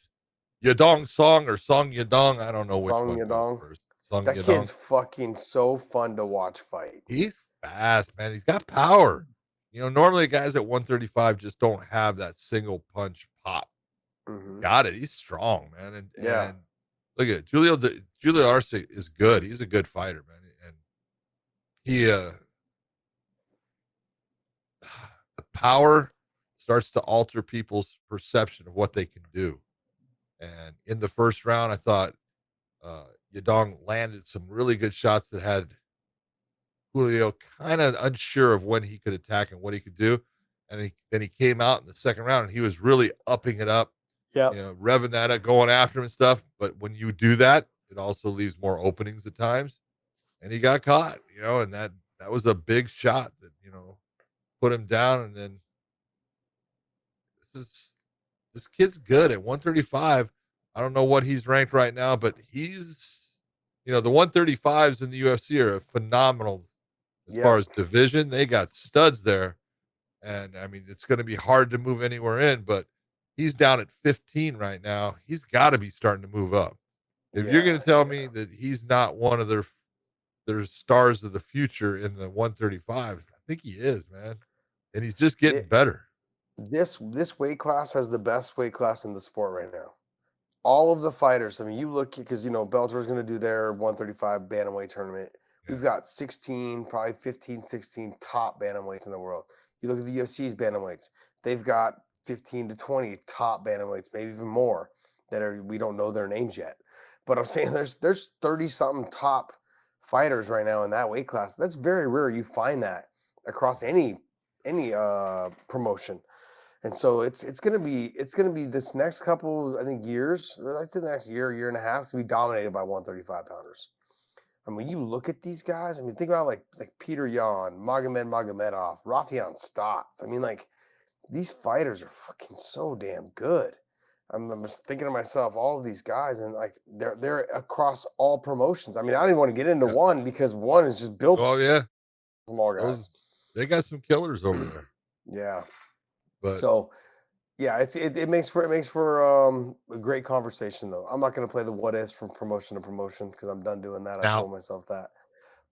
Yadong Song or Song Yadong. I don't know which one goes first. That kid's fucking so fun to watch fight. He's fast, man. He's got power. You know, normally guys at 135 just don't have that single punch pop. Got it. He's strong, man. And look at Julio Arce is good. He's a good fighter, man. And he the power starts to alter people's perception of what they can do. And in the first round, I thought Yadong landed some really good shots that had Julio kind of unsure of when he could attack and what he could do. And then he came out in the second round and he was really upping it up. Yeah. You know, revving that up, going after him and stuff. But when you do that, it also leaves more openings at times. And he got caught, you know, and that was a big shot that, you know, put him down. And then this kid's good at 135. I don't know what he's ranked right now, but he's, you know, the 135s in the UFC are phenomenal as far as division. They got studs there. And I mean, it's going to be hard to move anywhere in, but he's down at 15 right now. He's got to be starting to move up. If you're going to tell me that he's not one of their stars of the future in the 135, I think he is, man. And he's just getting better. This weight class has the best weight class in the sport right now. All of the fighters, I mean, you look, because, you know, Bellator is going to do their 135 bantamweight tournament. We've got 16, probably 15, 16 top bantamweights in the world. You look at the UFC's bantamweights. They've got 15 to 20 top bantamweights, maybe even more, we don't know their names yet. But I'm saying there's 30-something top fighters right now in that weight class. That's very rare you find that across any promotion. And so it's gonna be this next couple, I think, years, I'd say the next year and a half, to be dominated by 135 pounders. I mean, you look at these guys. I mean, think about like Peter Yan, Magomed Magomedov, Rafian Stotts. I mean, like, these fighters are fucking so damn good. I'm just thinking to myself, all of these guys, and like they're across all promotions. I mean, I don't even want to get into one, because one is just built. Oh yeah, small guys. They got some killers over there. Yeah. But so, yeah, it makes for a great conversation though. I'm not going to play the what ifs from promotion to promotion, because I'm done doing that. I told myself that.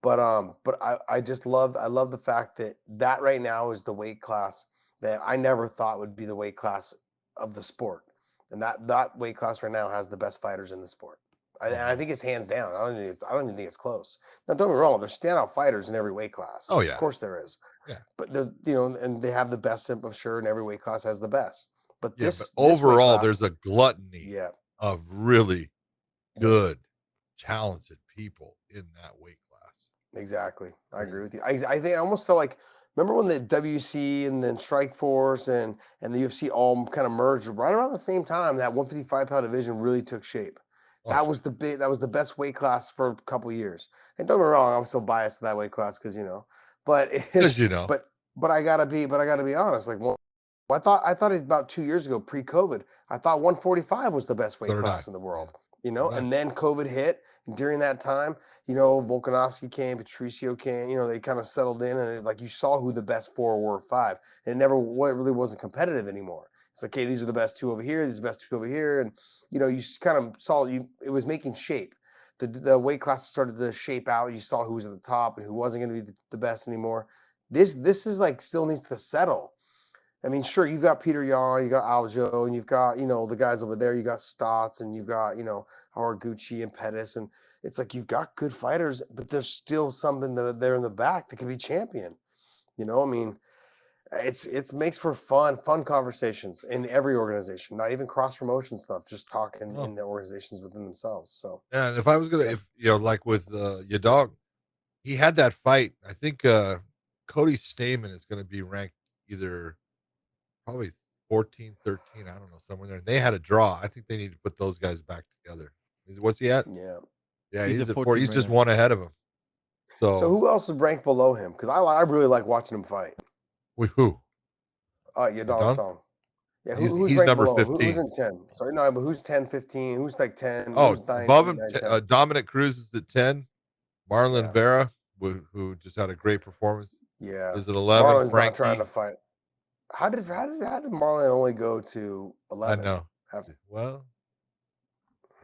But I just love the fact that right now is the weight class that I never thought would be the weight class of the sport. And that weight class right now has the best fighters in the sport. And I think it's hands down. I don't even think it's close. Now, don't get me wrong, there's standout fighters in every weight class. Oh yeah, of course there is. Yeah, but and they have the best, of sure, and every weight class has the best. But but overall, there's a gluttony of really good, talented people in that weight class. Exactly, I agree with you. I think I almost felt like, remember when the WC and then Strikeforce and the UFC all kind of merged right around the same time? That 155-pound division really took shape. That was the best weight class for a couple of years. And don't get me wrong, I'm so biased to that weight class because but I gotta be honest. Like, I thought about 2 years ago, pre-COVID, I thought 145 was the best weight class in the world. And then COVID hit. And during that time, Volkanovski came, Patricio came. They kind of settled in, and you saw who the best 4 or 5. And it really wasn't competitive anymore. It's like, okay, these are the best 2 over here, these are the best 2 over here, and you kind of saw it was making shape. The weight classes started to shape out. You saw who was at the top and who wasn't going to be the best anymore. This is still needs to settle. I mean, sure, you've got Peter Yan, you got Aljo, and you've got, the guys over there. You got Stotts, and you've got, Haraguchi and Pettis. And it's like, you've got good fighters, but there's still something there in the back that could be champion. I mean, It's makes for fun conversations in every organization, not even cross promotion stuff, just talking in the organizations within themselves. So and if I was gonna, if like with Yadong, he had that fight. I think Cody Stamen is going to be ranked either probably 14, 13, I don't know, somewhere there. And they had a draw. I think they need to put those guys back together. What's he at? Yeah, he's at 4. He's just one ahead of him. So who else is ranked below him? Because I really like watching him fight. With who? Yadong Song. Yeah, he's ranked number below? 15. Who's in 10? Sorry, no, but who's 10, 15? Who's like 10? Oh, who's 9, above him, 9, Dominic Cruz is at 10. Marlon Vera, who just had a great performance, is at 11. Marlon's Frankie, not trying to fight. How did Marlon only go to 11? I know. Well,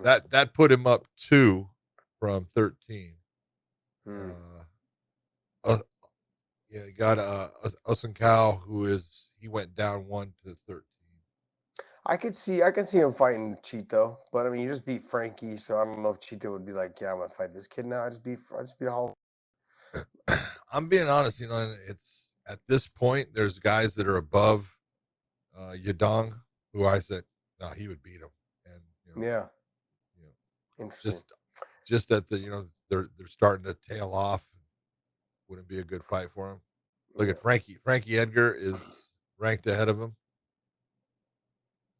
that put him up 2 from 13. Yeah, you got Usankau, he went down 1 to 13. I can see him fighting Cheeto, but I mean, you just beat Frankie, so I don't know if Cheeto would be like, yeah, I'm gonna fight this kid now. I just beat Holloway. I'm being honest, it's at this point, there's guys that are above Yadong, who I said, no, he would beat him, and interesting. Just that they're starting to tail off. Wouldn't be a good fight for him. Look at Frankie. Frankie Edgar is ranked ahead of him.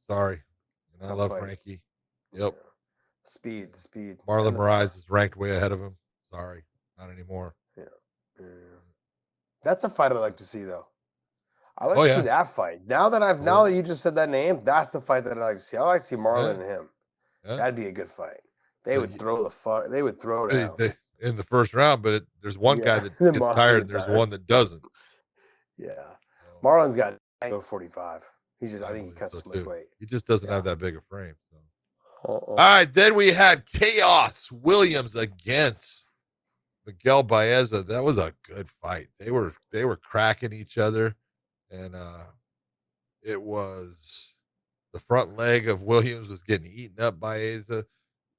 Sorry. I love Frankie. Yep. The speed. Marlon Moraes is ranked way ahead of him. Sorry. Not anymore. Yeah. That's a fight I'd like to see, though. I like to see that fight. Now that you just said that name, that's the fight that I like to see. I like to see Marlon and him. Yeah. That'd be a good fight. They would throw it out in the first round, but there's one guy that gets tired and there's one that doesn't. Yeah. Marlon's got 45. I think he cuts too much weight. He just doesn't have that big a frame. So. All right, then we had Chaos Williams against Miguel Baeza. That was a good fight. They were cracking each other, and it was the front leg of Williams was getting eaten up by Baeza.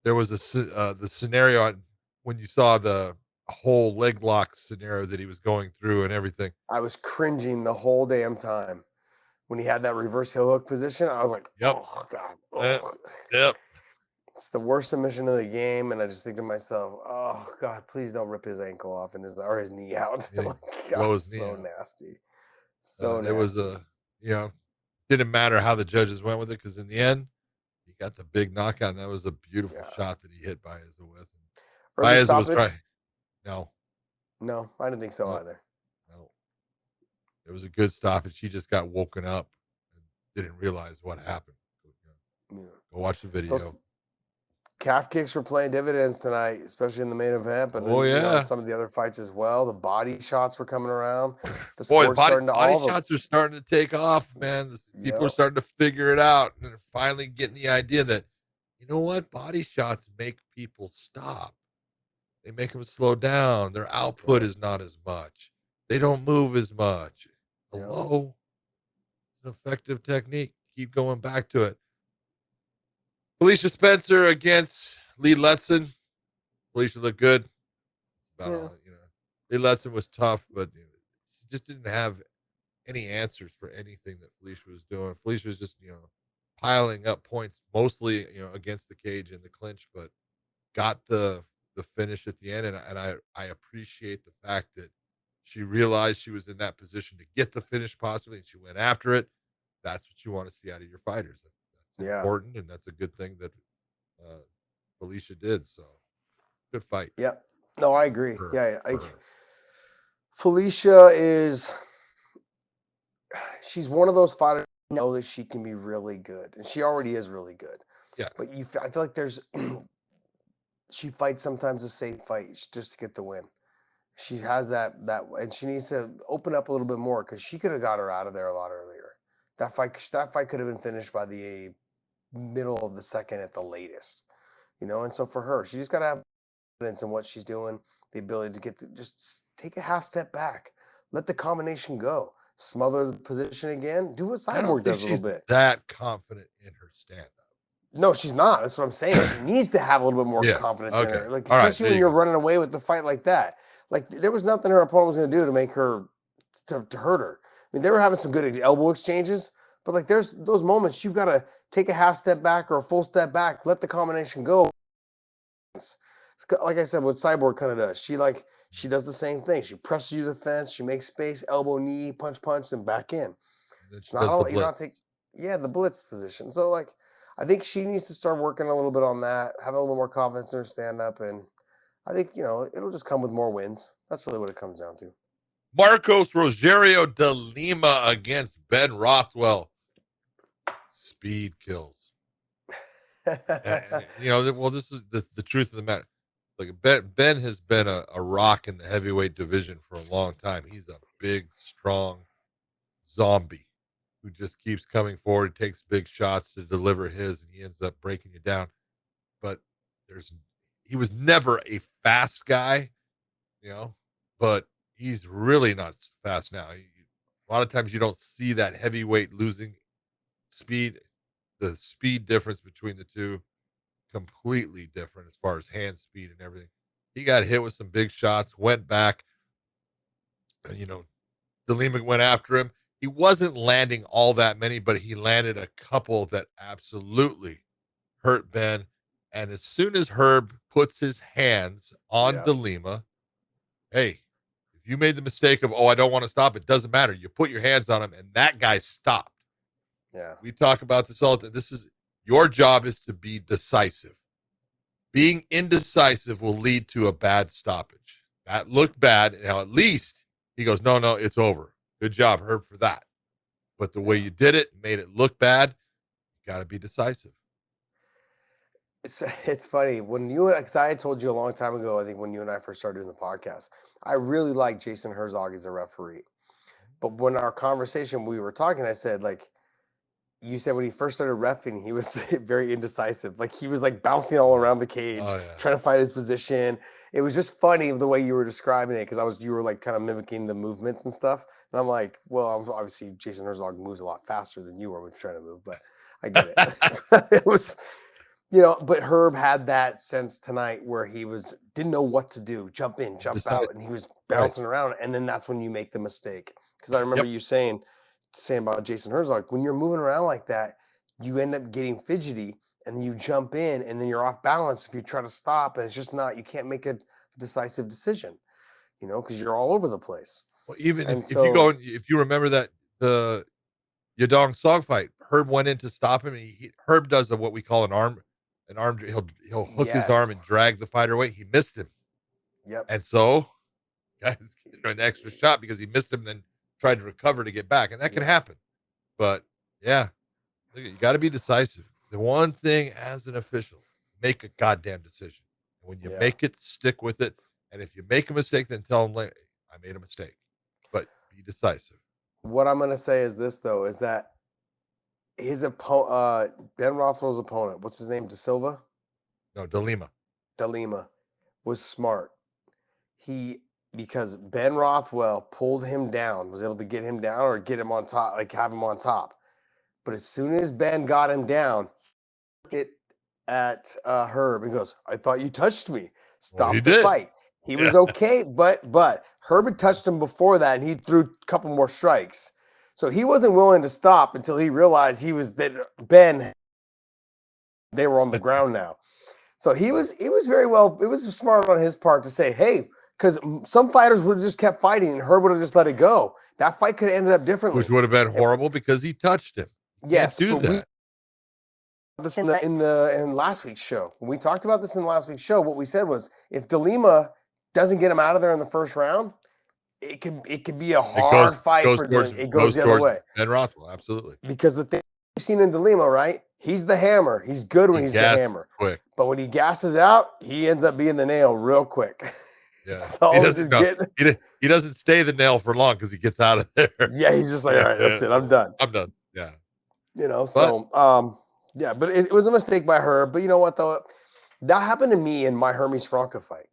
There was the scenario on when you saw the whole leg lock scenario that he was going through and everything. I was cringing the whole damn time. When he had that reverse heel hook position, I was like, oh, God. Oh. Yep. It's the worst submission of the game. And I just think to myself, oh, God, please don't rip his ankle off or his knee out. Yeah, God, so nasty. So nasty. It was didn't matter how the judges went with it because in the end, he got the big knockout. And that was a beautiful shot that he hit Baeza with. Baeza was trying. No, I didn't think so either. No. It was a good stoppage. He just got woken up and didn't realize what happened. Go watch the video. Those calf kicks were playing dividends tonight, especially in the main event. But some of the other fights as well. The body shots were coming around. The body shots are starting to take off, man. People are starting to figure it out and they're finally getting the idea that, you know what? Body shots make people stop. They make them slow down. Their output is not as much. They don't move as much. Hello? It's an effective technique. Keep going back to it. Felicia Spencer against Lee Letson. Felicia looked good. Lee Letson was tough, but she just didn't have any answers for anything that Felicia was doing. Felicia was just, piling up points, mostly, against the cage and the clinch, but got the finish at the end. And I appreciate the fact that she realized she was in that position to get the finish possibly, and she went after it. That's what you want to see out of your fighters. That's important, and that's a good thing that Felicia did. So, good fight. Yep. No, I agree. Felicia she's one of those fighters who know that she can be really good, and she already is really good. Yeah. But I feel like she fights sometimes a safe fight just to get the win. She has that, and she needs to open up a little bit more because she could have got her out of there a lot earlier. That fight could have been finished by the middle of the second at the latest, And so for her, she just got to have confidence in what she's doing, the ability to just take a half step back, let the combination go, smother the position again, do what Cyborg does a little bit. That confident in her stand-up. No, she's not. That's what I'm saying. She needs to have a little bit more confidence in her, especially when you're running away with the fight like that. Like there was nothing her opponent was going to do to make her to hurt her. mean, they were having some good elbow exchanges, but like there's those moments you've got to take a half step back or a full step back, let the combination go. Like I said, what Cyborg kind of does, she does the same thing. She presses you to the fence, she makes space, elbow, knee, punch, and back in. It's not all you not take, the blitz position. So like, I think she needs to start working a little bit on that, have a little more confidence in her stand up, and I think it'll just come with more wins. That's really what it comes down to. Marcos Rogerio de Lima against Ben Rothwell. Speed kills. and, well, this is the truth of the matter. Like Ben has been a rock in the heavyweight division for a long time. He's a big, strong zombie who just keeps coming forward, takes big shots to deliver his, and he ends up breaking you down. But he was never a fast guy, but he's really not fast now. A lot of times you don't see that heavyweight losing speed. The speed difference between the two, completely different as far as hand speed and everything. He got hit with some big shots, went back, and, De Lima went after him. He wasn't landing all that many, but he landed a couple that absolutely hurt Ben. And as soon as Herb puts his hands on De Lima, hey, if you made the mistake of, I don't want to stop, it doesn't matter. You put your hands on him, and that guy stopped. Yeah. We talk about this all the time. Your job is to be decisive. Being indecisive will lead to a bad stoppage. That looked bad. Now, at least he goes, no, it's over. Good job, Herb, for that. But the way you did it made it look bad. You got to be decisive. It's funny because I had told you a long time ago, I think when you and I first started doing the podcast, I really like Jason Herzog as a referee. But when our conversation, we were talking, I said, like, you said when he first started reffing, he was very indecisive. Like he was like bouncing all around the cage, trying to find his position. It was just funny the way you were describing it because you were like kind of mimicking the movements and stuff. And I'm like, well, obviously Jason Herzog moves a lot faster than you were when you're trying to move, but I get it. It was, but Herb had that sense tonight where he didn't know what to do, jump in, jump out, and he was bouncing around. And then that's when you make the mistake. Because I remember you saying about Jason Herzog, when you're moving around like that, you end up getting fidgety and then you jump in and then you're off balance if you try to stop, and it's just you can't make a decisive decision, because you're all over the place. Well, even if you remember that the Yadong Song fight, Herb went in to stop him, and Herb does what we call an arm. He'll hook his arm and drag the fighter away. He missed him. Yep. And so guys get an extra shot because he missed him, then tried to recover to get back, and that can happen. But you got to be decisive. The one thing as an official, make a goddamn decision. When you make it, stick with it. And if you make a mistake, then tell them later, I made a mistake. But be decisive. What I'm going to say is this, though, is that his opponent, Ben Rothwell's opponent, what's his name? De Silva? No, De Lima. De Lima was smart. Because Ben Rothwell pulled him down, was able to get him down or get him on top, like have him on top. But as soon as Ben got him down, he looked at Herb and goes, I thought you touched me. Stop the fight. He was okay, but Herb had touched him before that, and he threw a couple more strikes. So he wasn't willing to stop until he realized they were on the ground now. So he was very well, it was smart on his part to say, hey, because some fighters would have just kept fighting and Herb would have just let it go. That fight could have ended up differently. Which would have been horrible because he touched him. Yes. Do that. This in last week's show. When we talked about this in last week's show, what we said was if De Lima doesn't get him out of there in the first round, it could be a hard fight for De Lima. It goes the other way. Ben Rothwell, absolutely. Because the thing we've seen in De Lima, right? He's the hammer. He's good when he's the hammer. Quick. But when he gasses out, he ends up being the nail real quick. Yeah. So he doesn't stay the nail for long because he gets out of there. Yeah, he's just like, all right, that's it. I'm done. Yeah. But it was a mistake by her. But you know what, though? That happened to me in my Hermes Franca fight.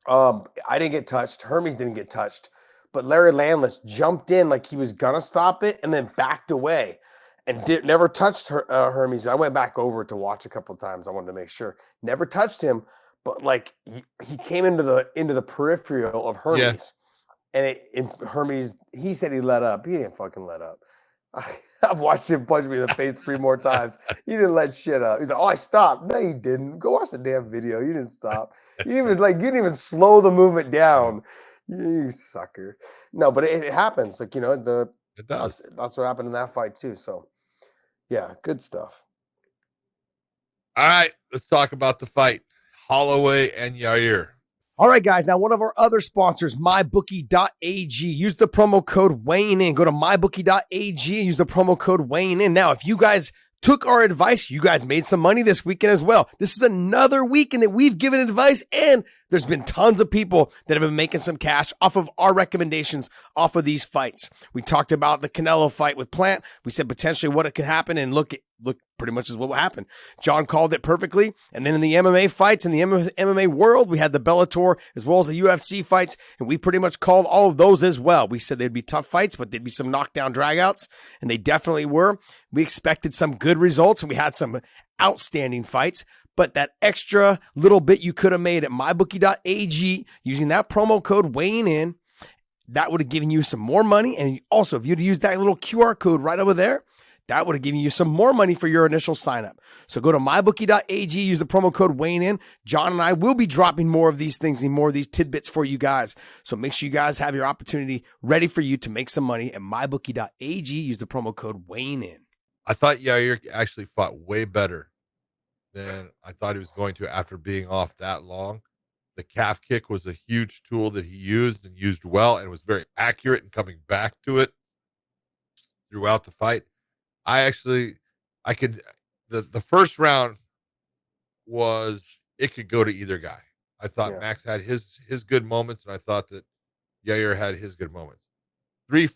I didn't get touched. Hermes didn't get touched. But Larry Landless jumped in like he was going to stop it and then backed away and never touched Hermes. I went back over to watch a couple of times. I wanted to make sure. Never touched him. But like he came into the peripheral of Hermes. and Hermes, he said he let up. He didn't fucking let up. I've watched him punch me in the face 3 more times. He didn't let shit up. He's like, oh, I stopped. No, you didn't. Go watch the damn video. You didn't stop. You didn't even slow the movement down. You sucker. No, but it happens. Like, you know, it does. That's what happened in that fight too. So yeah, good stuff. All right, let's talk about the fight. Holloway and Yair. All right, guys. Now, one of our other sponsors, mybookie.ag. Use the promo code weighing in. Go to mybookie.ag and use the promo code weighing in. Now, if you guys took our advice, you guys made some money this weekend as well. This is another weekend that we've given advice, and there's been tons of people that have been making some cash off of our recommendations off of these fights. We talked about the Canelo fight with Plant. We said potentially what it could happen, and look pretty much is what happened. John called it perfectly. And then in the MMA fights, in the MMA world, we had the Bellator as well as the UFC fights, and we pretty much called all of those as well. We said they'd be tough fights, but they'd be some knockdown dragouts, and they definitely were. We expected some good results, and we had some outstanding fights, but that extra little bit you could have made at mybookie.ag using that promo code weighing in, that would have given you some more money. And also, if you'd used that little QR code right over there, that would have given you some more money for your initial sign-up. So go to mybookie.ag, use the promo code weighing in. John and I will be dropping more of these things and more of these tidbits for you guys. So make sure you guys have your opportunity ready for you to make some money at mybookie.ag. Use the promo code weighing in. I thought Yair actually fought way better than I thought he was going to after being off that long. The calf kick was a huge tool that he used and used well, and was very accurate in coming back to it throughout the fight. The first round it could go to either guy. I thought Max had his good moments, and I thought that Yair had his good moments. 2,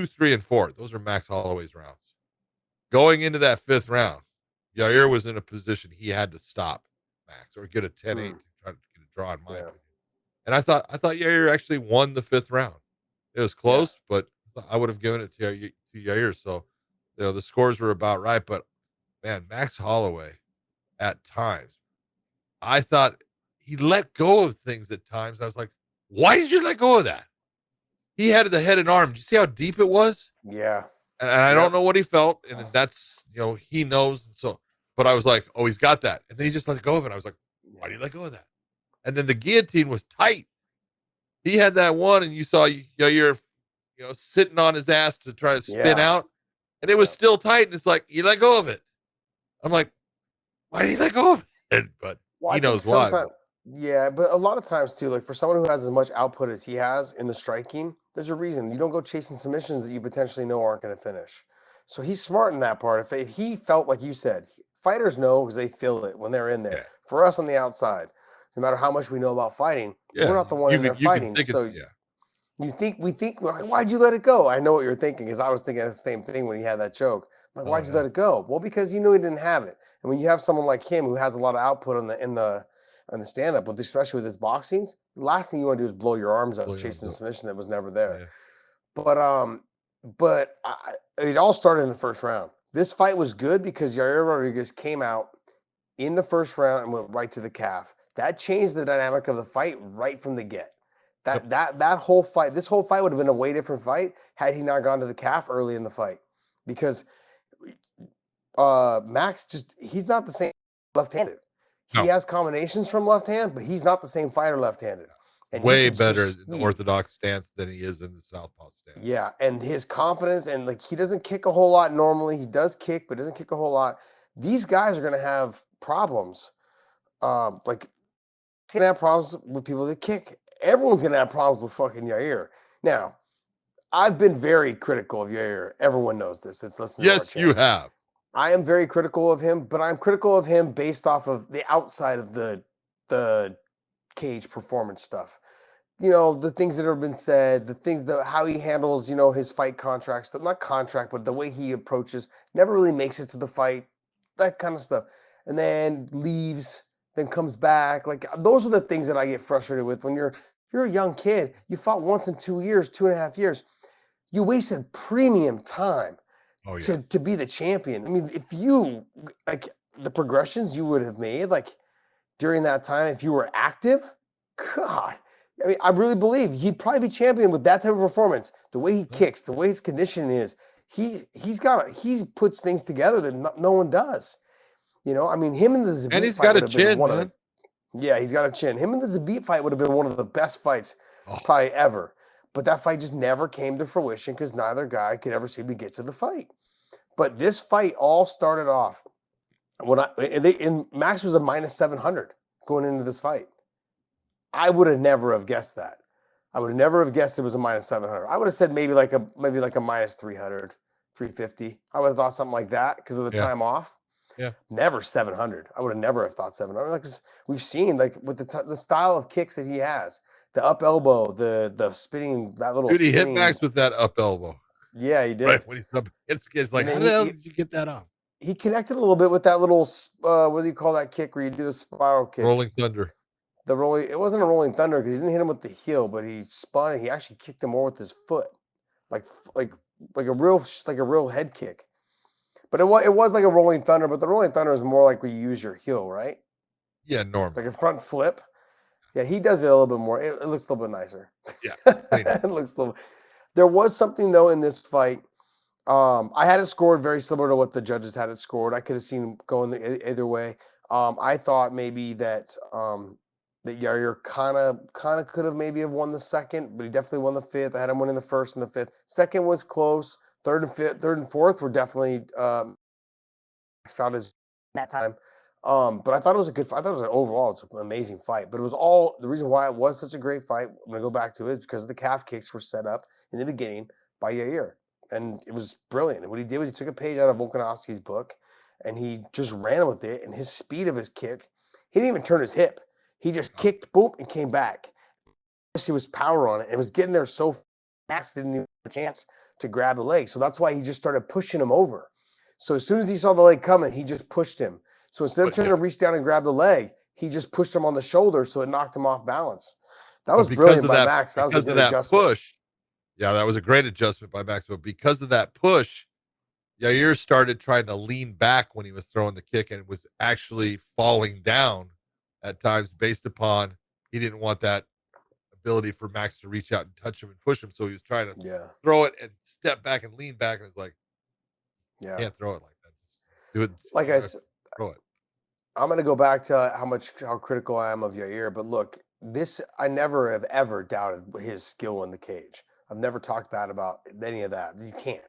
3, and 4. Those are Max Holloway's rounds. Going into that 5th round, Yair was in a position he had to stop Max or get a 10-8 to try to get a draw, in my opinion. And I thought Yair actually won the 5th round. It was close, but I would have given it to Yair. So, you know, the scores were about right. But man, Max Holloway at times, I thought he let go of things at times. I was like, why did you let go of that? He had the head and arm. Did you see how deep it was? Yeah. And I don't know what he felt, and that's, you know, he knows. And so, but I was like, oh, he's got that. And then he just let go of it. I was like, why did he let go of that? And then the guillotine was tight. He had that one, and you saw Yair, you know, sitting on his ass to try to spin out, and it was still tight. And it's like, he let go of it. I'm like, why did he let go of it? But he knows why. Yeah, but a lot of times too, like for someone who has as much output as he has in the striking, there's a reason. You don't go chasing submissions that you potentially know aren't going to finish. So he's smart in that part. If he felt, like you said, fighters know because they feel it when they're in there. Yeah. For us on the outside, no matter how much we know about fighting, we're not the one in there fighting. So we think, why'd you let it go? I know what you're thinking, because I was thinking the same thing when he had that choke. I'm like, why'd you let it go? Well, because you knew he didn't have it. And when you have someone like him who has a lot of output on the stand-up, especially with his boxings, the last thing you want to do is blow your arms up chasing a submission that was never there. Yeah. But it all started in the first round. This fight was good because Yair Rodriguez came out in the first round and went right to the calf. That changed the dynamic of the fight right from the get. That whole fight, this whole fight would have been a way different fight had he not gone to the calf early in the fight, because Max he's not the same left-handed. He has combinations from left hand, but he's not the same fighter left-handed. And way better in the orthodox stance than he is in the southpaw stance. Yeah, and his confidence, and like he doesn't kick a whole lot normally. He does kick, but doesn't kick a whole lot. These guys are going to have problems. Like, going to have problems with people that kick. Everyone's going to have problems with fucking Yair. Now, I've been very critical of Yair. Everyone knows this. It's listening to our channel. You have. I am very critical of him, but I'm critical of him based off of the outside of the cage performance stuff. You know, the things that have been said, the things that how he handles, you know, his fight contracts, not contract, but the way he approaches, never really makes it to the fight, that kind of stuff. And then leaves, then comes back. Like, those are the things that I get frustrated with. When you're a young kid, you fought once in 2 years, 2.5 years. You wasted premium time. To be the champion. I mean, if you, like, the progressions you would have made, like, during that time, if you were active, God, I mean, I really believe he'd probably be champion with that type of performance. The way he kicks, the way his conditioning is, he puts things together that no one does. You know, I mean, him and the Zabit And he's fight got would a have been chin, one man. of the. Yeah, he's got a chin. Him and the Zabit fight would have been one of the best fights Oh. probably ever. But that fight just never came to fruition because neither guy could ever seem to get to the fight. But this fight all started off when Max was a minus 700 going into this fight. I would have never have guessed that. I would have never have guessed it was a minus 700. I would have said maybe like a minus 300, 350. I would have thought something like that because of the time off. Yeah. Never 700. I would have never have thought 700. Like we've seen, like with the style of kicks that he has, the up elbow, the spinning, that little. Dude, he spinning, hit Max with that up elbow. Yeah, he did. Right when he's up, it's like, how the hell did you get that off? He connected a little bit with that little. What do you call that kick where you do the spiral kick? Rolling Thunder. It wasn't a rolling thunder because he didn't hit him with the heel, but he spun. He actually kicked him more with his foot, like a real head kick. But it was like a rolling thunder. But the rolling thunder is more like where you use your heel, right? Yeah, normal. Like a front flip. Yeah, he does it a little bit more. It looks a little bit nicer. Yeah, it looks a little. There was something though in this fight. I had it scored very similar to what the judges had it scored. I could have seen going either way. I thought maybe that that Yair kind of could have maybe have won the second, but he definitely won the fifth. I had him winning the first and the fifth. Second was close. Third and fourth were definitely found his that time. But I thought it was a good fight. I thought it was overall it's an amazing fight. But it was all the reason why it was such a great fight. I'm gonna go back to it is because the calf kicks were set up in the beginning by Yair. And it was brilliant. And what he did was he took a page out of Volkanovski's book and he just ran with it. And his speed of his kick, he didn't even turn his hip. He just kicked, boom, and came back. He was power on it. It was getting there so fast, didn't even have a chance to grab the leg. So that's why he just started pushing him over. So as soon as he saw the leg coming, he just pushed him. So instead of trying to reach down and grab the leg, he just pushed him on the shoulder, so it knocked him off balance. That was brilliant by Max. That was a good adjustment. Push. Yeah, that was a great adjustment by Max. But because of that push, Yair started trying to lean back when he was throwing the kick and was actually falling down at times based upon he didn't want that ability for Max to reach out and touch him and push him. So he was trying to throw it and step back and lean back. And it's like, you can't throw it like that. Just do it. Like I said, throw it. I'm going to go back to how critical I am of Yair. But look, I never have ever doubted his skill in the cage. I've never talked bad about any of that. You can't.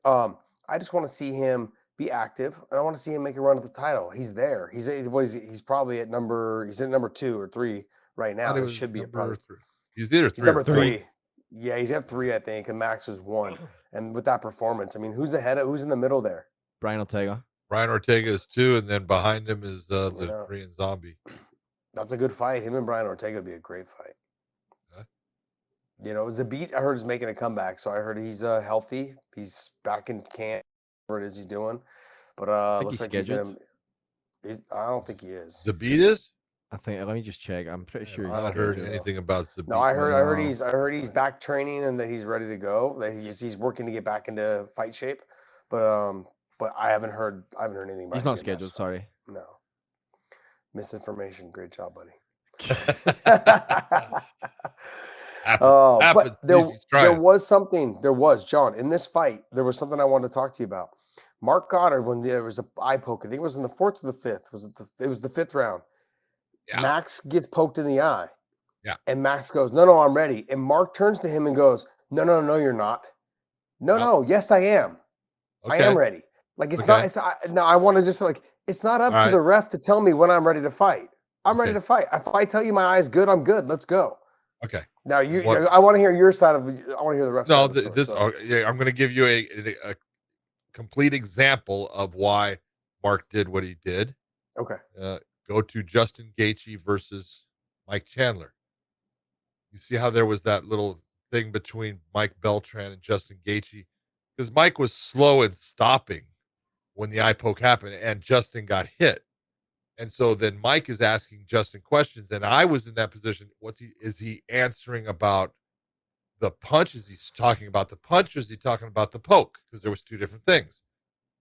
I just want to see him be active, and I want to see him make a run at the title. He's there. He's probably at number 2 or 3 right now. He should be at probably 3. He's either 3. He's number 3. Yeah, he's at 3, I think, and Max was 1. And with that performance, I mean, who's in the middle there? Brian Ortega. Brian Ortega is 2, and then behind him is the Korean Zombie. That's a good fight. Him and Brian Ortega would be a great fight. You know, Zabit, I heard, is making a comeback, so I heard he's healthy. He's back in camp, whatever it is he's doing. But looks like he's gonna. I don't think he is. Zabit is? I think. Let me just check. I'm pretty sure. I've not heard anything about Zabit. No, I heard he's back training and that he's ready to go. That he's working to get back into fight shape. But I haven't heard anything about. He's not scheduled. Sorry. No. Misinformation. Great job, buddy. But there was something. There was, John, in this fight. There was something I wanted to talk to you about. Mark Goddard, when there was an eye poke, I think it was in the 4th or the 5th. It was the 5th round. Yeah. Max gets poked in the eye. Yeah. And Max goes, "No, I'm ready." And Mark turns to him and goes, "No, you're not. No, yes, I am. Okay. I am ready. Like it's not. I want to just it's not up to the ref to tell me when I'm ready to fight. I'm ready to fight. If I tell you my eye's good, I'm good. Let's go." Okay. Now I want to hear your side of. I want to hear the ref. No, I'm going to give you a complete example of why Mark did what he did. Okay. Go to Justin Gaethje versus Mike Chandler. You see how there was that little thing between Mike Beltran and Justin Gaethje, because Mike was slow in stopping when the eye poke happened, and Justin got hit. And so then Mike is asking Justin questions, and I was in that position. Is he answering about the punch? Is he talking about the punch, or is he talking about the poke? Because there was 2 different things.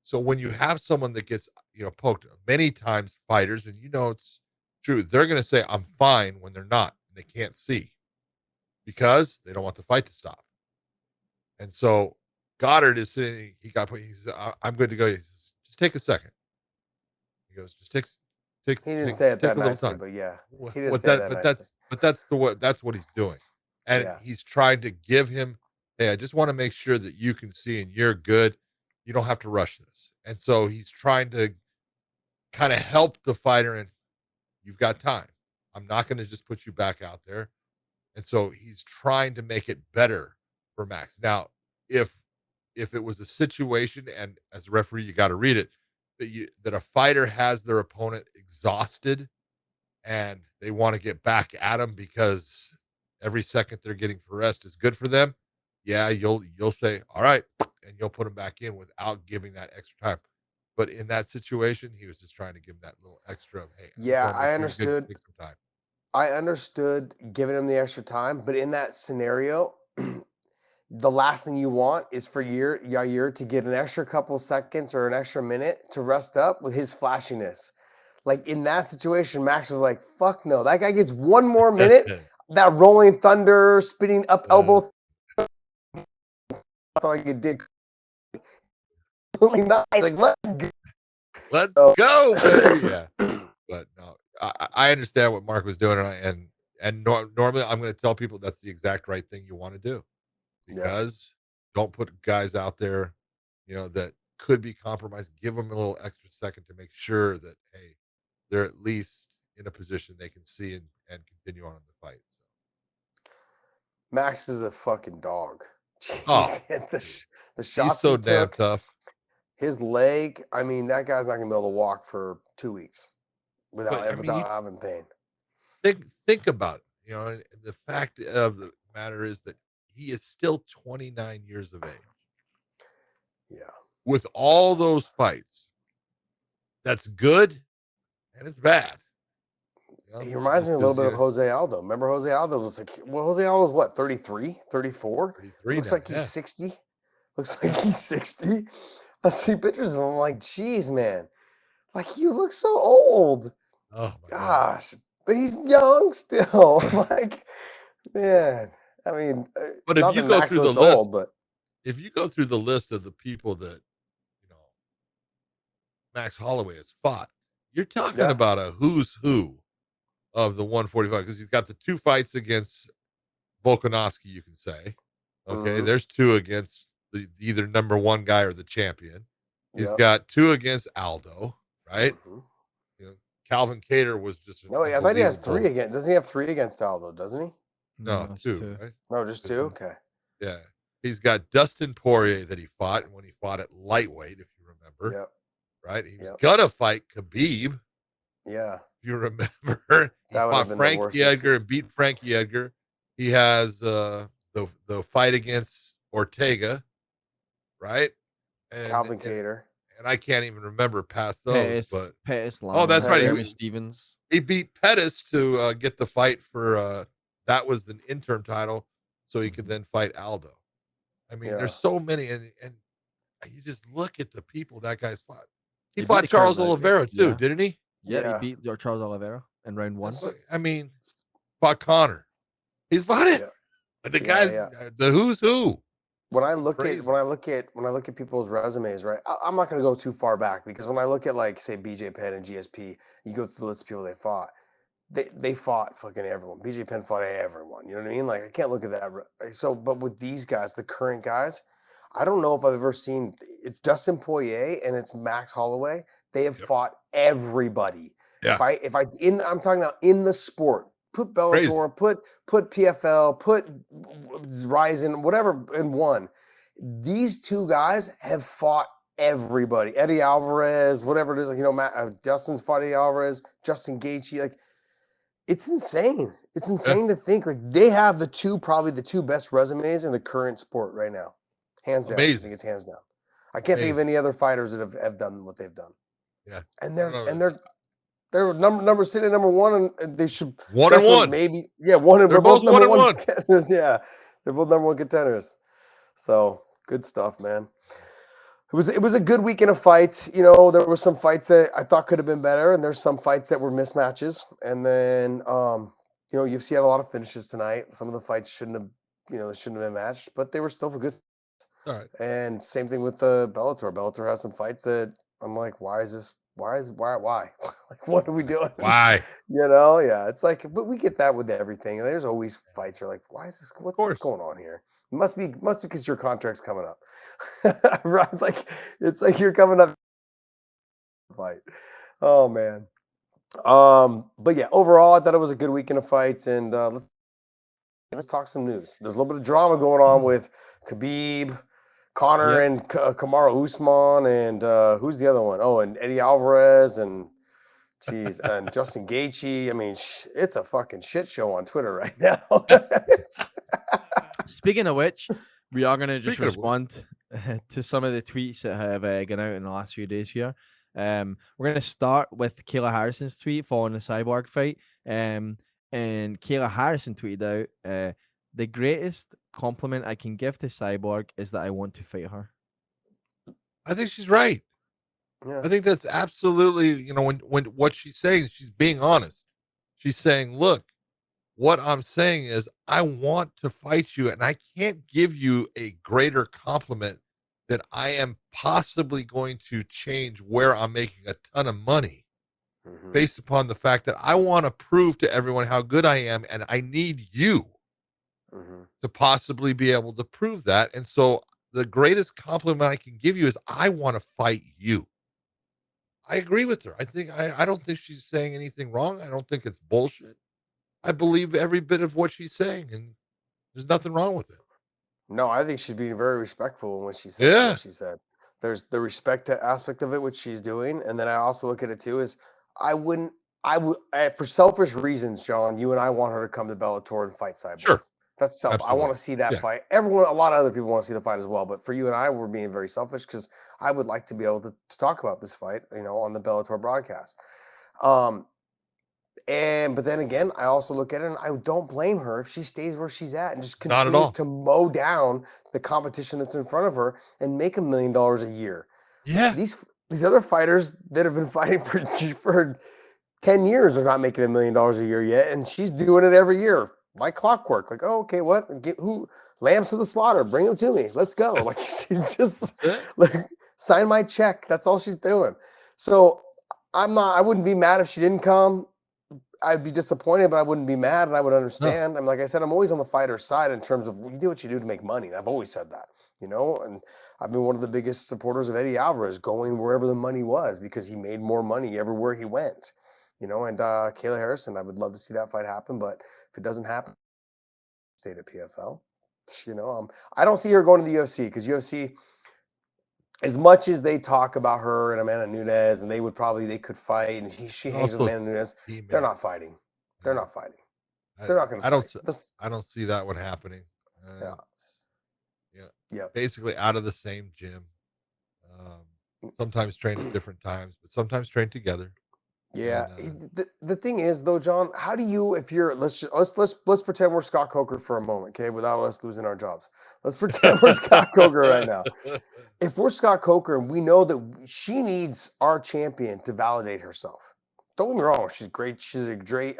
So when you have someone that gets, poked many times, fighters, and it's true, they're going to say, "I'm fine," when they're not, and they can't see. because they don't want the fight to stop. And so Goddard is sitting. He says, "I'm good to go." He says, "Just take a second." He goes, "Just take." He didn't say it that nicely, time. but yeah, he didn't say that nicely. That's what he's doing, and he's trying to give him, "Hey, I just want to make sure that you can see and you're good. You don't have to rush this." And so he's trying to kind of help the fighter, and you've got time. I'm not going to just put you back out there. And so he's trying to make it better for Max. Now, if it was a situation, and as a referee, you got to read it, that a fighter has their opponent exhausted and they want to get back at him because every second they're getting for rest is good for them. Yeah, you'll say, all right, and you'll put him back in without giving that extra time. But in that situation, he was just trying to give him that little extra of, hey, I understood. Take some time. I understood giving him the extra time, but in that scenario, the last thing you want is for Yair to get an extra couple seconds or an extra minute to rest up with his flashiness. Like in that situation, Max was like, fuck no. That guy gets one more minute. That rolling thunder, spinning up elbow. Like it did. Like, let's go, baby. Yeah. But no, I understand what Mark was doing. And normally I'm going to tell people that's the exact right thing you want to do. Because don't put guys out there, that could be compromised. Give them a little extra second to make sure that, hey, they're at least in a position they can see and continue on in the fight. So. Max is a fucking dog. Jeez. The shots he's so damn tough. His leg, I mean, that guy's not going to be able to walk for 2 weeks without having pain. Think about it. The fact of the matter is that he is still 29 years of age. Yeah. With all those fights, that's good and it's bad. He reminds me a little bit of Jose Aldo. Remember Jose Aldo was Jose Aldo was what, 33, 34? 33 looks like he's 60. Looks like he's 60. I see pictures of him. I'm like, geez, man. Like, you look so old. Oh, my gosh. But he's young still. Like, man. I mean, but if you go through the list, if you go through the list of the people that Max Holloway has fought, you're talking about a who's who of the 145, because he's got the 2 fights against Volkanovski, you can say. Okay, there's 2 against the either number 1 guy or the champion. He's got 2 against Aldo, right? Calvin Kattar was just I thought he has 3 against. Doesn't he have 3 against Aldo? Doesn't he? No, 2. Right? No, just 2. Okay. Yeah, he's got Dustin Poirier that he fought when he fought at lightweight, if you remember. Yep. Right, he was gonna fight Khabib. Yeah, if you remember, he fought Frankie Edgar and beat Frankie Edgar. He has the fight against Ortega, right? And Calvin Kattar. And I can't even remember past those. Pettis, that's right. Stevens. He beat Pettis to get the fight for that was the interim title, so he could then fight Aldo. I mean, there's so many, and you just look at the people that guy's fought. He fought Charles Oliveira too, didn't he? Yeah, he beat Charles Oliveira in round 1. I mean, fought Connor. He's fought it. The guys, the who's who. When I look at people's resumes, right? I'm not going to go too far back, because when I look at, like, say, BJ Penn and GSP, you go through the list of people they fought. They fought fucking everyone. BJ Penn fought everyone. You know what I mean? Like, I can't look at that. So, but with these guys, the current guys, I don't know if I've ever seen. It's Dustin Poirier and it's Max Holloway. They have fought everybody. Yeah. I'm talking about in the sport. Put Bellator, put PFL, put Ryzen, whatever in one. These 2 guys have fought everybody. Eddie Alvarez, whatever it is, Dustin's fought Eddie Alvarez, Justin Gaethje. Like, it's insane. It's insane to think, like, they have probably the 2 best resumes in the current sport right now. Hands down. Amazing. I think it's hands down. I can't think of any other fighters that have done what they've done. Yeah. And they're number sitting at number 1, and they should 1-1. Maybe. Yeah, 1 and they're both number 1 contenders. Yeah. They're both number 1 contenders. So, good stuff, man. It was a good weekend of fights. There were some fights that I thought could have been better, and there's some fights that were mismatches. And then UFC had a lot of finishes tonight. Some of the fights shouldn't have been matched, but they were still for good. All right. And same thing with the Bellator. Bellator has some fights that I'm like, why? Like, what are we doing? Why? Yeah. It's like, but we get that with everything. There's always fights. You're like, why is this? What's going on here? It must be because your contract's coming up, right? Like, it's like you're coming up. Fight. Oh man. But yeah, overall, I thought it was a good weekend of fights, and let's talk some news. There's a little bit of drama going on with Khabib, Conor, and Kamaru Usman, and who's the other one? Oh, and Eddie Alvarez, and and Justin Gaethje. I mean, it's a fucking shit show on Twitter right now. Speaking of which, we are going to just respond to some of the tweets that have gone out in the last few days here. We're going to start with Kayla Harrison's tweet following the Cyborg fight. And Kayla Harrison tweeted out, the greatest compliment I can give to Cyborg is that I want to fight her. I think she's right. Yeah. I think that's absolutely, when what she's saying, she's being honest. She's saying, look, what I'm saying is I want to fight you, and I can't give you a greater compliment that I am possibly going to change where I'm making a ton of money based upon the fact that I want to prove to everyone how good I am, and I need you to possibly be able to prove that. And so the greatest compliment I can give you is I want to fight you. I agree with her. I don't think she's saying anything wrong. I don't think it's bullshit. I believe every bit of what she's saying, and there's nothing wrong with it. No, I think she's being very respectful in what she said. What she said. There's the respect aspect of it, which she's doing, and then I also look at it too as I would for selfish reasons, John. You and I want her to come to Bellator and fight Cyborg. Sure, that's self. Absolutely. I want to see that fight. A lot of other people want to see the fight as well, but for you and I, we're being very selfish because I would like to be able to talk about this fight, on the Bellator broadcast. But then again, I also look at it and I don't blame her if she stays where she's at and just continues to mow down the competition that's in front of her and make $1 million a year. Yeah. These other fighters that have been fighting for 10 years are not making $1 million a year yet, and she's doing it every year like clockwork. Like, oh, okay, what? Who? Lambs to the slaughter. Bring them to me. Let's go. Like, she's just like, sign my check. That's all she's doing. So I wouldn't be mad if she didn't come. I'd be disappointed, but I wouldn't be mad, and I would understand. No. And like I said, I'm always on the fighter's side in terms of you do what you do to make money. And I've always said that, and I've been one of the biggest supporters of Eddie Alvarez, going wherever the money was because he made more money everywhere he went, and Kayla Harrison, I would love to see that fight happen, but if it doesn't happen, stay at PFL. I don't see her going to the UFC because UFC, as much as they talk about her and Amanda Nunes, and they could fight, and she hangs with Amanda Nunes, they're not fighting. They're not fighting. They're not going to fight. I don't see that one happening. Yeah. Basically out of the same gym. Sometimes train at different times, but sometimes train together. Yeah. And, the thing is, though, John, how do you, if you're, let's pretend we're Scott Coker for a moment, okay, without us losing our jobs. Let's pretend we're Scott Coker right now. If we're Scott Coker and we know that she needs our champion to validate herself, don't get me wrong, she's great. She's a great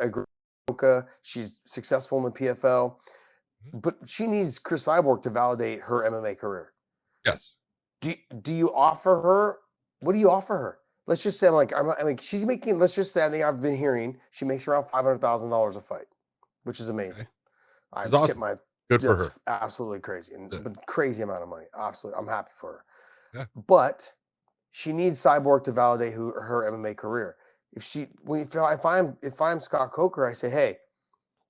she's successful in the PFL, but she needs Cris Cyborg to validate her MMA career. Yes. Do you offer her? What do you offer her? Let's just say, she's making. Let's just say, I think I've been hearing she makes around $500,000 a fight, which is amazing. Okay. Awesome. Good for her. Absolutely crazy, but crazy amount of money. Absolutely, I'm happy for her. Yeah. But she needs Cyborg to validate her MMA career. If I'm Scott Coker, I say, hey,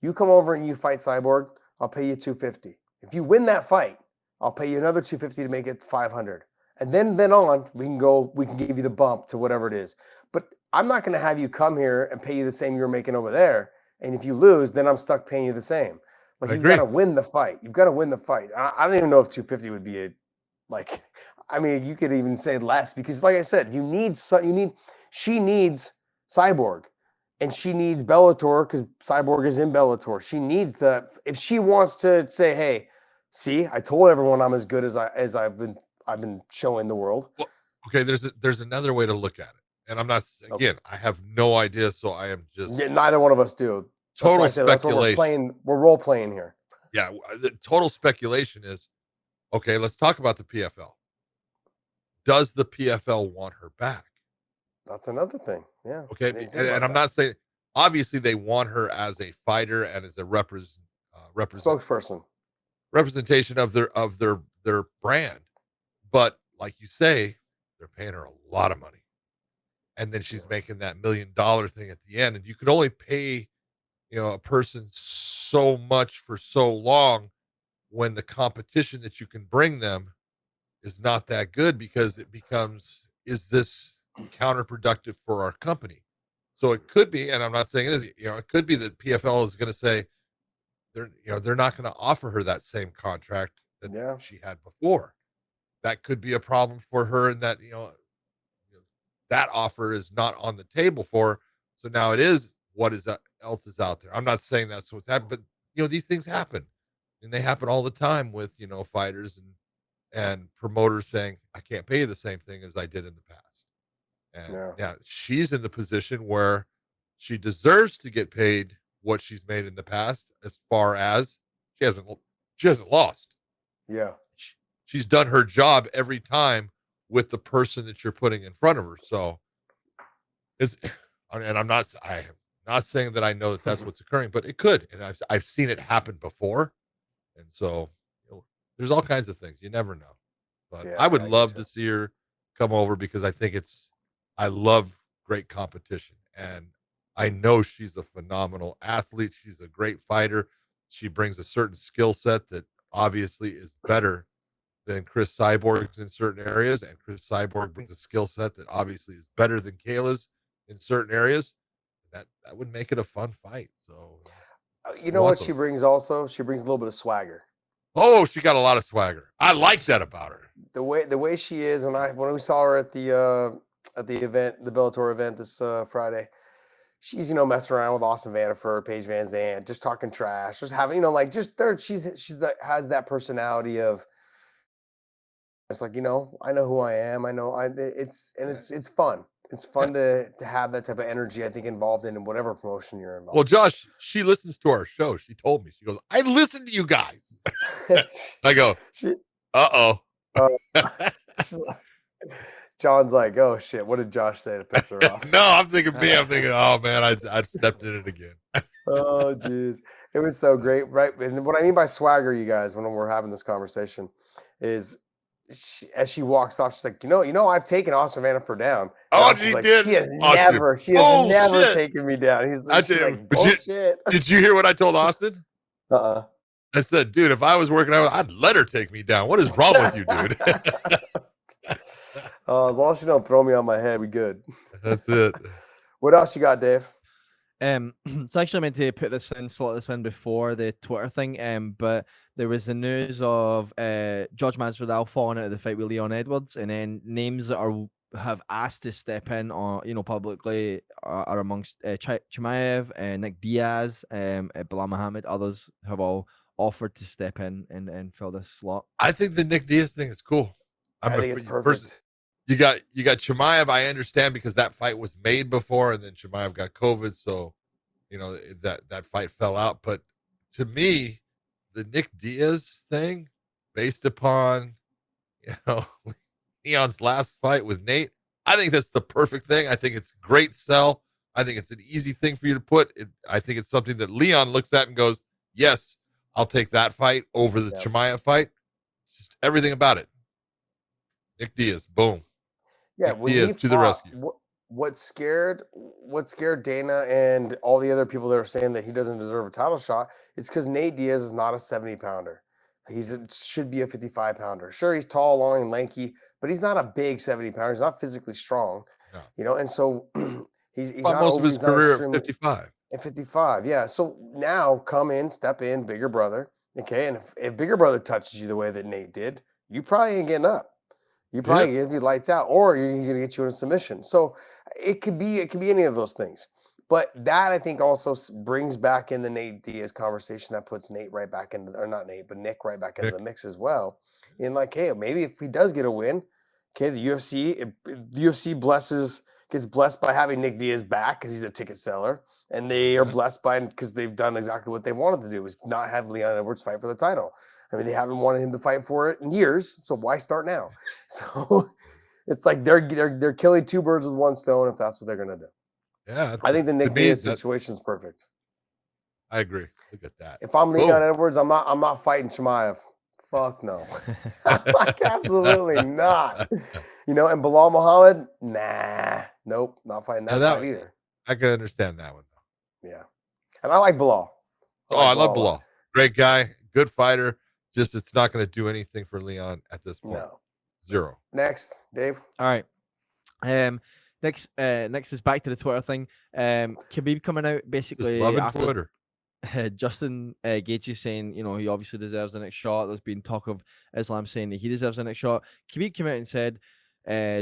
you come over and you fight Cyborg, I'll pay you $250. If you win that fight, I'll pay you another $250 to make it $500. And then on, we can give you the bump to whatever it is. But I'm not going to have you come here and pay you the same you're making over there. And if you lose, then I'm stuck paying you the same. Like, you've got to win the fight. You've got to win the fight. I don't even know if 250 would be you could even say less because, like I said, she needs Cyborg, and she needs Bellator because Cyborg is in Bellator. She needs if she wants to say, hey, see, I told everyone I'm as good as I've been showing the world. Well, okay, there's another way to look at it, and I'm not. Again, I have no idea, so I am just. Yeah, neither one of us do. total speculation. That's what we're playing. We're role playing here. Yeah, the total speculation is, okay, let's talk about the PFL. Does the PFL want her back? That's another thing. Yeah. Okay, and I'm not saying, obviously they want her as a fighter and as a spokesperson, representation of their brand. But like you say, they're paying her a lot of money, and then she's making that $1 million thing at the end, and you can only pay, a person so much for so long when the competition that you can bring them is not that good, because it becomes, is this counterproductive for our company? So it could be, and I'm not saying it is, it could be that PFL is going to say they're not going to offer her that same contract that she had before. That could be a problem for her, and that, that offer is not on the table for her. So now it is what else is out there. I'm not saying that's what's happened, but these things happen, and they happen all the time with, fighters and promoters saying, I can't pay you the same thing as I did in the past. And yeah, she's in the position where she deserves to get paid what she's made in the past, as far as she hasn't lost. Yeah. She's done her job every time with the person that you're putting in front of her. So and I'm not saying that I know that that's what's occurring, but it could. And I've seen it happen before. And so there's all kinds of things. You never know. But I would love to see her come over, because I love great competition. And I know she's a phenomenal athlete. She's a great fighter. She brings a certain skill set that obviously is better than Cris Cyborg's in certain areas. And Cris Cyborg brings a skill set that obviously is better than Kayla's in certain areas. That would make it a fun fight. So, you know what she brings also? She brings a little bit of swagger. Oh, she got a lot of swagger. I like that about her. The way she is, when we saw her at the event, the Bellator event this Friday, she's messing around with Austin Vanderford, Paige Van Zandt, just talking trash, just having she's has that personality of, it's like, I know who I am. It's fun. It's fun to have that type of energy, I think, involved in whatever promotion you're involved. Well, Josh, she listens to our show. She told me, she goes, I listen to you guys. I go, uh-oh. John's like, oh shit, what did Josh say to piss her off? No, I'm thinking, oh man, I stepped in it again. Oh geez, it was so great, right? And what I mean by swagger, you guys, when we're having this conversation, is as she walks off, she's like, I've taken Austin Vanderford down. Oh, she did. She has never taken me down. She's like, bullshit. Did you hear what I told Austin? I said, dude, if I was working out, I'd let her take me down. What is wrong with you, dude? As long as she don't throw me on my head, we good. That's it. What else you got, Dave? So actually I meant to slot this in before the Twitter thing, but there was the news of George Masvidal falling out of the fight with Leon Edwards, and then names that have asked to step in publicly are amongst Chimaev and Nick Diaz, Bilal Muhammad. Others have all offered to step in and fill this slot. I think the Nick Diaz thing is cool. I think it's perfect. You got Chimaev, I understand, because that fight was made before, and then Chimaev got COVID, so that fight fell out. But to me, the Nick Diaz thing, based upon Leon's last fight with Nate, I think that's the perfect thing. I think it's great sell. I think it's an easy thing for you to put. I think it's something that Leon looks at and goes, yes, I'll take that fight over the Chimaev fight. Just everything about it. Nick Diaz, boom. Yeah, Nick Diaz to the rescue. What scared Dana and all the other people that are saying that he doesn't deserve a title shot? It's because Nate Diaz is not a 70-pounder. Should be a 55-pounder. Sure, he's tall, long, and lanky, but he's not a big 70-pounder. He's not physically strong. No. And so he's not most of his career at 55. At 55, yeah. So now step in, bigger brother. Okay, and if bigger brother touches you the way that Nate did, you probably ain't getting up. You probably going to be lights out, or he's going to get you in a submission. So it could be any of those things. But that, I think, also brings back in the Nate Diaz conversation. That puts Nate right back into, or not Nate, but Nick right back into the mix as well. And like, hey, maybe if he does get a win, okay, the UFC blesses gets blessed by having Nick Diaz back because he's a ticket seller, and they are blessed by because they've done exactly what they wanted to do, is not have Leon Edwards fight for the title. I mean, they haven't wanted him to fight for it in years, so why start now? So it's like they're killing two birds with one stone if that's what they're gonna do. Yeah, I think the Nick Diaz situation is perfect. I agree. Look at that. If I'm Leon Edwards, I'm not fighting Chimaev. Fuck no. Like, absolutely not. You know, and Bilal Muhammad, nah, nope, not fighting that fight either. I can understand that one though. Yeah, and I like Bilal. I love Bilal. Great guy, good fighter. Just it's not going to do anything for Leon at this point. No. Zero. Next, Dave. All right. Next is back to the Twitter thing. Khabib coming out basically after Twitter. Justin Gaethje saying, you know, he obviously deserves the next shot. There's been talk of Islam saying that he deserves the next shot. Khabib came out and said,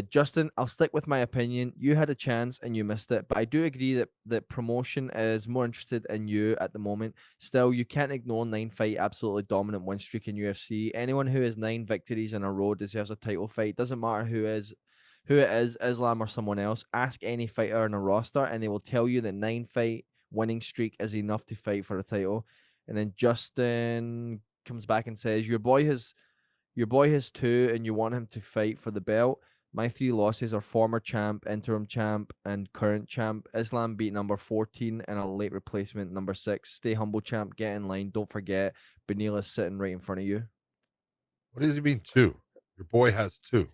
Justin, I'll stick with my opinion. You had a chance and you missed it, but I do agree that promotion is more interested in you at the moment. Still, you can't ignore 9-fight absolutely dominant win streak in UFC. Anyone who has 9 victories in a row deserves a title fight. Doesn't matter who it is, Islam or someone else. Ask any fighter in a roster and they will tell you that 9-fight winning streak is enough to fight for a title. And then Justin comes back and says, your boy has 2 and you want him to fight for the belt. My 3 losses are former champ, interim champ, and current champ. Islam beat number 14 and a late replacement, number 6. Stay humble, champ. Get in line. Don't forget, Benil is sitting right in front of you. What does he mean 2? Your boy has 2.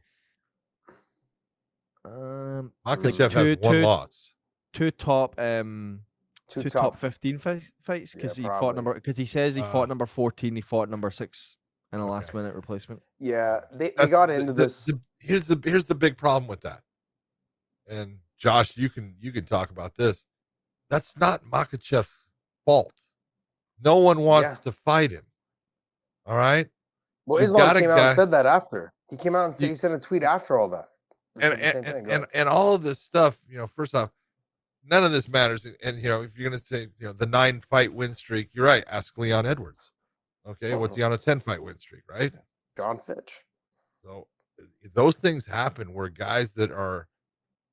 Makhachev has 1 loss. 2 top 15 fights because he says he fought number 14. He fought number 6 in a last minute replacement. Yeah, they got into this. Here's the big problem with that. And Josh, you can talk about this. That's not Makhachev's fault. No one wants to fight him. All right. Well, Islam came out and said that after. He came out and said he sent a tweet after all that. And all of this stuff, you know, first off, none of this matters. And you know, if you're gonna say, you know, the 9-fight win streak, you're right. Ask Leon Edwards. Okay, what's he on a 10-fight win streak, right? John Fitch. So those things happen where guys that are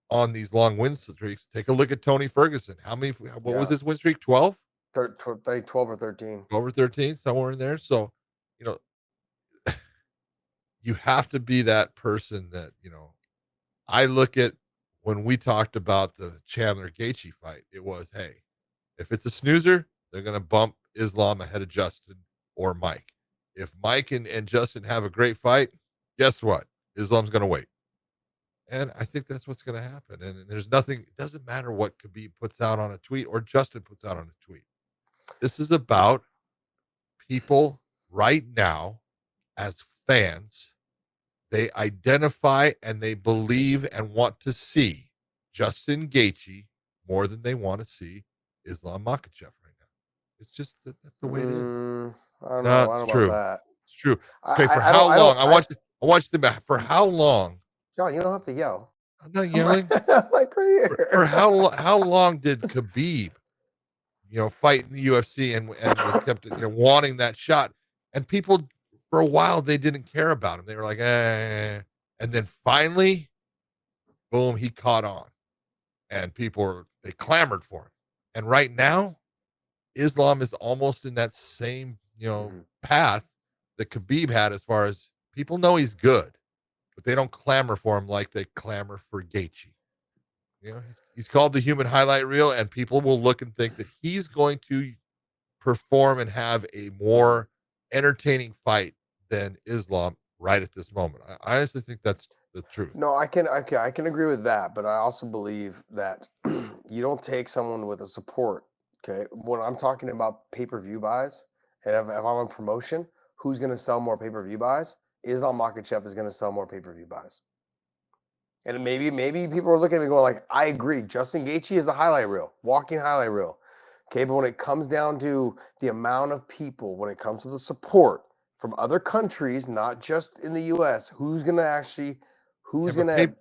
on these long win streaks. Take a look at Tony Ferguson. What was his win streak? 12? 12 or 13. 12 or 13, somewhere in there. So, you know, you have to be that person that, you know, I look at when we talked about the Chandler Gaethje fight, it was, hey, if it's a snoozer, they're going to bump Islam ahead of Justin or Mike. If Mike and Justin have a great fight, guess what? Islam's going to wait. And I think that's what's going to happen. And there's nothing, it doesn't matter what Khabib puts out on a tweet or Justin puts out on a tweet. This is about people right now as fans. They identify and they believe and want to see Justin Gaethje more than they want to see Islam Makhachev right now. It's just that's the way it is. I don't know. It's true. About that. It's true. Okay, for how long? I want you to think about for how long. John, you don't have to yell. I'm not yelling. I'm like right here. For how long did Khabib, you know, fight in the UFC and was kept, you know, wanting that shot, and people for a while they didn't care about him. They were like, and then finally, boom, he caught on, and they clamored for him. And right now, Islam is almost in that same, you know, path that Khabib had, as far as people know he's good, but they don't clamor for him like they clamor for Gaethje. You know, he's called the human highlight reel, and people will look and think that he's going to perform and have a more entertaining fight than Islam right at this moment. I honestly think that's the truth. No, I can agree with that, but I also believe that you don't take someone with a support. Okay, when I'm talking about pay-per-view buys, and if I'm on promotion, who's going to sell more pay-per-view buys? Islam Makhachev is going to sell more pay-per-view buys. And maybe people are looking at me going like, I agree. Justin Gaethje is a highlight reel, walking highlight reel. Okay, but when it comes down to the amount of people, when it comes to the support from other countries, not just in the U.S., who's going to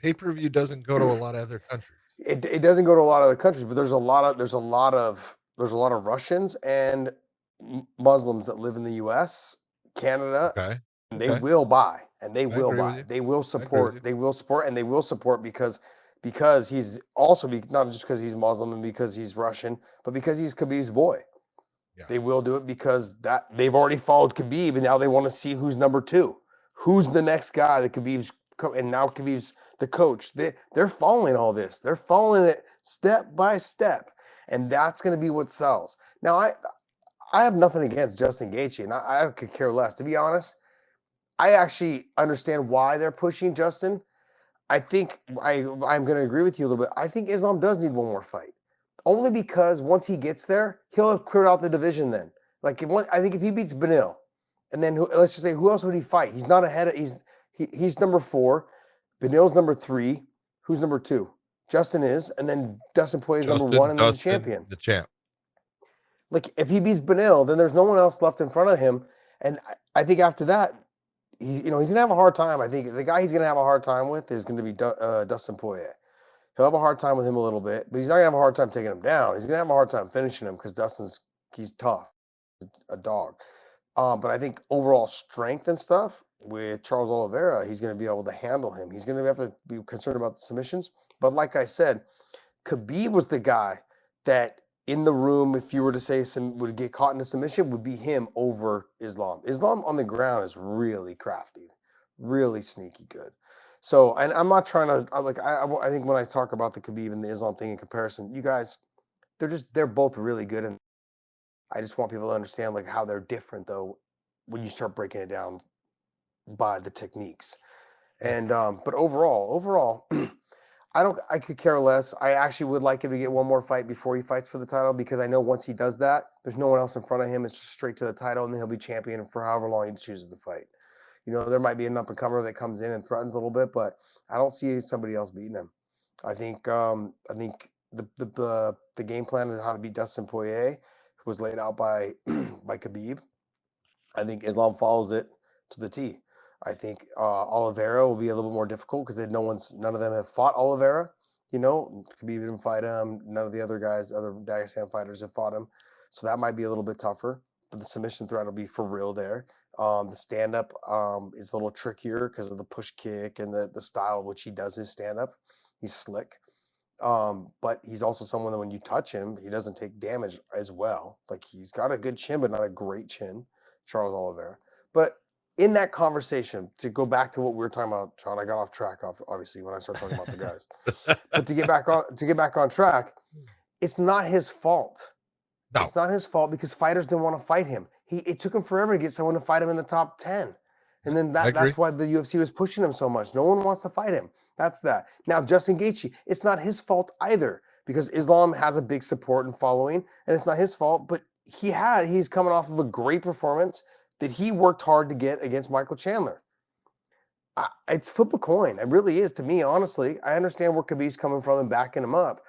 pay-per-view doesn't go to a lot of other countries. It doesn't go to a lot of other countries, but there's a lot of Russians and Muslims that live in the U.S., Canada. Okay. And they will buy, and they will buy. They will support. They will support, and they will support because because he's also not just because he's Muslim and because he's Russian, but because he's Khabib's boy. Yeah. They will do it because that they've already followed Khabib, and now they want to see who's number 2. Who's the next guy that Khabib's, and now Khabib's the coach. They're following all this. They're following it step by step, and that's going to be what sells. Now, I have nothing against Justin Gaethje, and I could care less. To be honest, I actually understand why they're pushing Justin. I think I'm going to agree with you a little bit. I think Islam does need one more fight. Only because once he gets there, he'll have cleared out the division then. I think if he beats Benil, and then let's just say, who else would he fight? He's not ahead of, he's number 4. Benil's number 3. Who's number 2? Justin is, and then Dustin Poirier is number 1, and then the champion. The champ. Like, if he beats Benil, then there's no one else left in front of him. And I think after that, he's going to have a hard time. I think the guy he's going to have a hard time with is going to be Dustin Poirier. He'll have a hard time with him a little bit, but he's not going to have a hard time taking him down. He's going to have a hard time finishing him because he's tough, a dog. But I think overall strength and stuff with Charles Oliveira, he's going to be able to handle him. He's going to have to be concerned about the submissions. But like I said, Khabib was the guy that in the room, if you were to say would get caught in a submission, would be him over Islam. Islam on the ground is really crafty, really sneaky good. So, and I'm not trying to, I think when I talk about the Khabib and the Islam thing in comparison, you guys, they're both really good. And I just want people to understand how they're different though, when you start breaking it down by the techniques. And, but overall, I could care less. I actually would like him to get one more fight before he fights for the title, because I know once he does that, there's no one else in front of him. It's just straight to the title, and then he'll be champion for however long he chooses to fight. There might be an up-and-comer that comes in and threatens a little bit, but I don't see somebody else beating him. I think the game plan of how to beat Dustin Poirier was laid out by Khabib. I think Islam follows it to the T. I think Oliveira will be a little bit more difficult because none of them have fought Oliveira. Khabib didn't fight him. None of the other Dagestan fighters have fought him, so that might be a little bit tougher. But the submission threat will be for real there. The stand-up is a little trickier because of the push kick and the style in which he does his stand-up. He's slick. But he's also someone that when you touch him, he doesn't take damage as well. He's got a good chin, but not a great chin, Charles Oliveira. But in that conversation, to go back to what we were talking about, John, I got off track, obviously, when I started talking about the guys. But to get back on track, it's not his fault. No. It's not his fault because fighters didn't want to fight him. It took him forever to get someone to fight him in the top 10. And then that's why the UFC was pushing him so much. No one wants to fight him. That's that. Now, Justin Gaethje, it's not his fault either because Islam has a big support and following, and it's not his fault, but he's coming off of a great performance that he worked hard to get against Michael Chandler. It's flip a coin. It really is to me, honestly. I understand where Khabib's coming from and backing him up.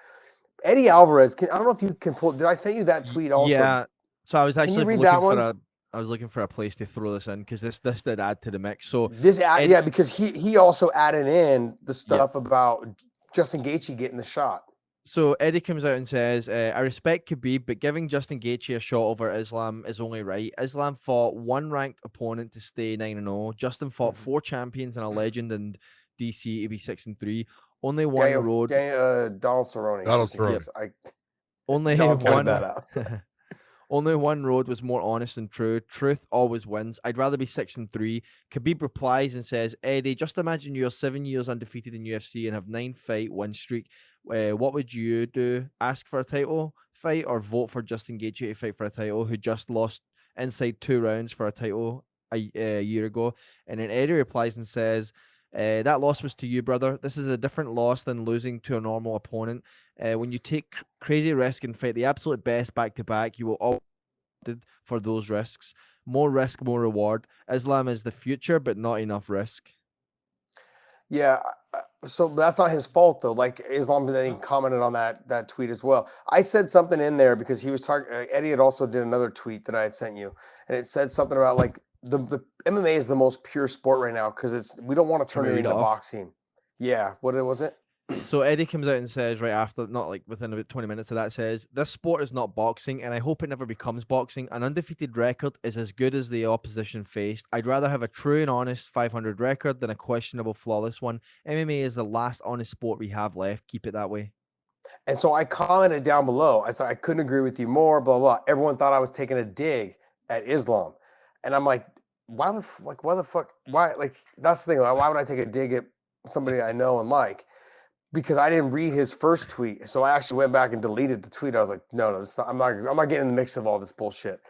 Eddie Alvarez, I don't know if you can pull. Did I send you that tweet also? Yeah. So I was actually looking for a place to throw this in because this did add to the mix. So because he also added in the stuff about Justin Gaethje getting the shot. So Eddie comes out and says, I respect Khabib, but giving Justin Gaethje a shot over Islam is only right. Islam fought one ranked opponent to stay 9-0. Justin fought 4 champions and a legend in DC to be 6-3. Only one road. Donald Cerrone. Only one road was more honest and true. Truth always wins. I'd rather be 6-3. Khabib replies and says, Eddie, just imagine you're 7 years undefeated in UFC and have 9-fight win streak. What would you do? Ask for a title fight or vote for Justin Gaethje to fight for a title who just lost inside 2 rounds for a title a year ago? And then Eddie replies and says, that loss was to you, brother. This is a different loss than losing to a normal opponent. When you take crazy risk and fight the absolute best back-to-back, you will always be rewarded for those risks. More risk, more reward. Islam is the future, but not enough risk. Yeah, so that's not his fault, though. Islam then commented on that tweet as well. I said something in there because he was talking. Eddie had also did another tweet that I had sent you, and it said something about the MMA is the most pure sport right now because we don't want to turn it into boxing. Yeah, what was it? So Eddie comes out and says right after, not like within about 20 minutes of that, says, this sport is not boxing, and I hope it never becomes boxing. An undefeated record is as good as the opposition faced. I'd rather have a true and honest 500 record than a questionable, flawless one. MMA is the last honest sport we have left. Keep it that way. And so I commented down below. I said, I couldn't agree with you more, blah, blah. Everyone thought I was taking a dig at Islam. And I'm like, why the fuck? Why? Like, that's the thing. Why would I take a dig at somebody I know and like? Because I didn't read his first tweet. So I actually went back and deleted the tweet. I was like, no, I'm not getting in the mix of all this bullshit.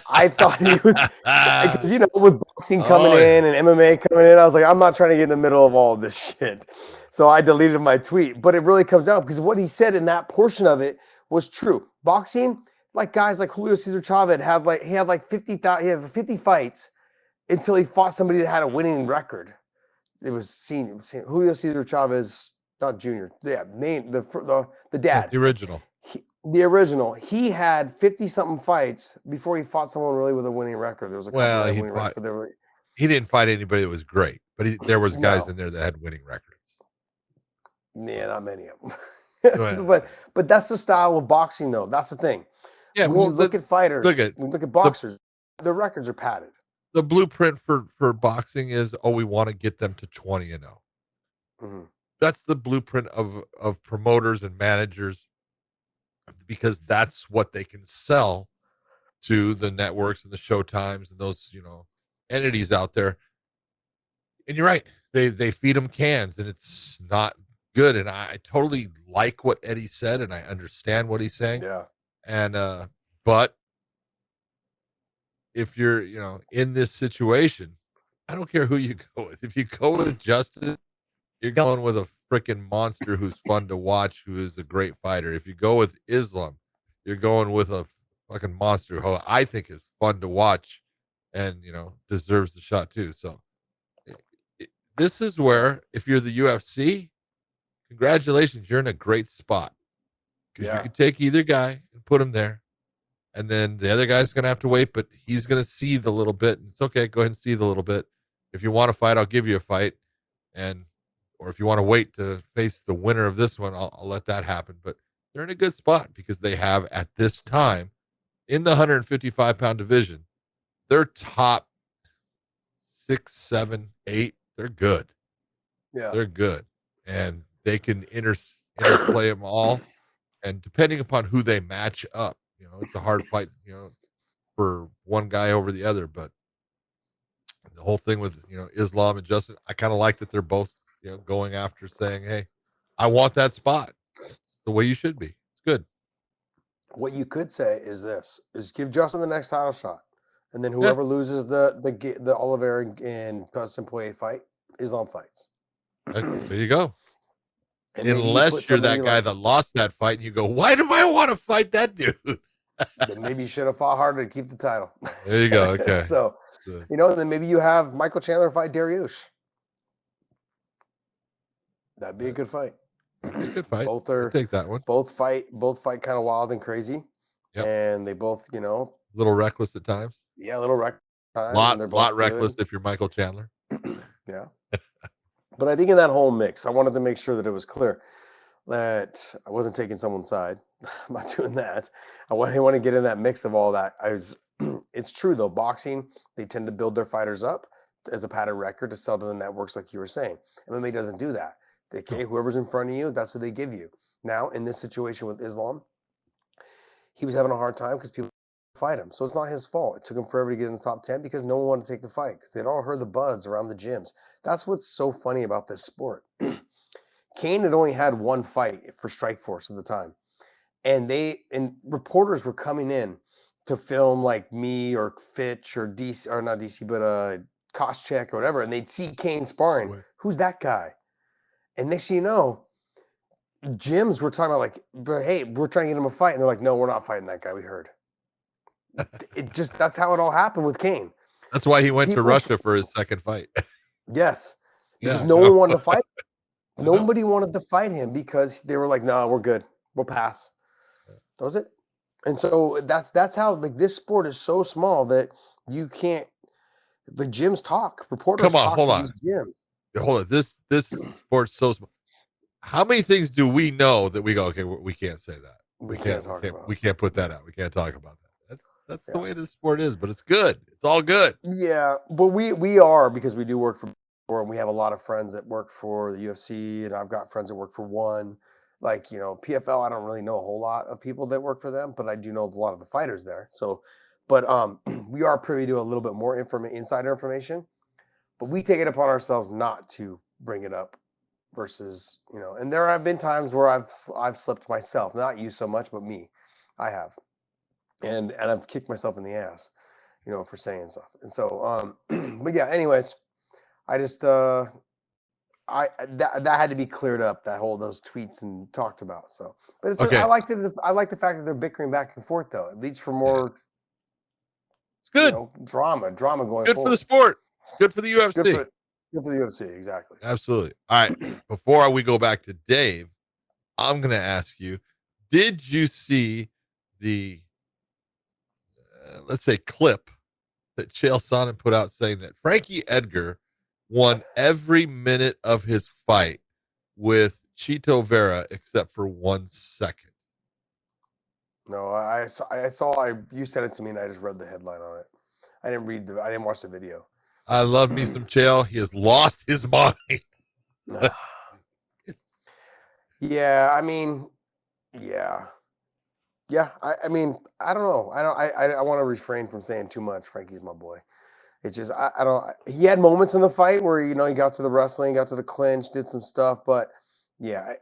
I thought he was, because, you know, with boxing coming in and MMA coming in, I was like, I'm not trying to get in the middle of all of this shit. So I deleted my tweet. But it really comes out because what he said in that portion of it was true. Boxing, like guys like Julio Cesar Chavez had 50 fights until he fought somebody that had a winning record. It was senior. Julio Cesar Chavez. Not junior. Yeah, the dad. The original. The original. He had 50-something fights before he fought someone really with a winning record. There was he didn't fight anybody that was great, but there was guys in there that had winning records. Yeah, not many of them. but that's the style of boxing, though. That's the thing. Yeah, when you look at fighters, look at boxers, their records are padded. The blueprint for boxing is, we want to get them to 20-0. Mm-hmm. That's the blueprint of promoters and managers, because that's what they can sell to the networks and the Showtimes and those, you know, entities out there. And you're right. They feed them cans and it's not good. And I totally like what Eddie said and I understand what he's saying. Yeah. And, but if you're, you know, in this situation, I don't care who you go with. If you go with Justin, you're going with a freaking monster who's fun to watch, who is a great fighter. If you go with Islam, you're going with a fucking monster who I think is fun to watch and, you know, deserves the shot too. So this is where, if you're the UFC, congratulations, you're in a great spot. Because you can take either guy and put him there. And then the other guy's going to have to wait, but he's going to see the little bit. And it's okay. Go ahead and see the little bit. If you want to fight, I'll give you a fight. Or if you want to wait to face the winner of this one, I'll let that happen. But they're in a good spot because they have, at this time, in the 155-pound division, their top 6, 7, 8, they're good. Yeah. They're good. And they can interplay them all. And depending upon who they match up, you know, it's a hard fight, you know, for one guy over the other. But the whole thing with, you know, Islam and Justin, I kind of like that they're both, you know, going after saying, hey, I want that spot. It's the way you should be. It's good. What you could say is this, is give Justin the next title shot. And then whoever loses the Oliveira and Dustin Poirier fight, Islam fights. There you go. And unless you're that guy that lost that fight and you go, why do I want to fight that dude? Then maybe you should have fought harder to keep the title. There you go. Okay. So, you know, then maybe you have Michael Chandler fight Dariush. That'd be a good fight. A good fight. Both are, I'll take that one. Both fight kind of wild and crazy. Yep. And they both, you know, a little reckless at times. Yeah, a little reckless. Lot reckless if you're Michael Chandler. Yeah. But I think in that whole mix, I wanted to make sure that it was clear that I wasn't taking someone's side. I'm not doing that. I want to get in that mix of all that. It's true though. Boxing, they tend to build their fighters up as a pattern record to sell to the networks, like you were saying. MMA doesn't do that. Okay, whoever's in front of you, that's what they give you. Now, in this situation with Islam, he was having a hard time because people fight him. So it's not his fault. It took him forever to get in the top 10 because no one wanted to take the fight because they'd all heard the buzz around the gyms. That's what's so funny about this sport. Kane had only had one fight for Strikeforce at the time. And reporters were coming in to film like me or Fitch or DC, or not DC, but Koscheck or whatever. And they'd see Kane sparring. Who's that guy? And next thing you know, gyms were talking about like, hey, we're trying to get him a fight. And they're like, no, we're not fighting that guy. We heard. That's how it all happened with Kane. That's why he went to Russia for his second fight. Yes. Because no one wanted to fight him. Nobody wanted to fight him because they were like, no, we're good. We'll pass. That was it. And so that's how, like, this sport is so small that you can't, the gyms talk. Reporters talk to these gyms. Hold on. This sport's so small. How many things do we know that we go, okay, we can't say that. We can't talk about. We can't put that out. We can't talk about that. That's the way this sport is, but it's good. It's all good. Yeah, but we are, because we do work for, and we have a lot of friends that work for the UFC, and I've got friends that work for one. Like, PFL, I don't really know a whole lot of people that work for them, but I do know a lot of the fighters there. So, but we are privy to a little bit more insider information, but we take it upon ourselves not to bring it up versus, and there have been times where I've slipped myself, not you so much, but me, I have. And I've kicked myself in the ass, for saying stuff. And so, but yeah, anyways, I just, that had to be cleared up, those tweets and talked about. So, but it's, I like the fact that they're bickering back and forth, though. It leads for more, it's good drama going forward. Good for the sport. Good for the UFC. Good for the UFC, exactly. Absolutely. All right. Before we go back to Dave, I'm going to ask you, did you see the, let's say, clip that Chael Sonnen put out saying that Frankie Edgar won every minute of his fight with Chito Vera except for 1 second? No, I saw you sent it to me and I just read the headline on it. I didn't watch the video. I love me some Chael. He has lost his mind. Yeah, I mean, yeah. I mean, I don't know. I want to refrain from saying too much. Frankie's my boy. It's just, I don't, he had moments in the fight where, he got to the wrestling, got to the clinch, did some stuff, but yeah,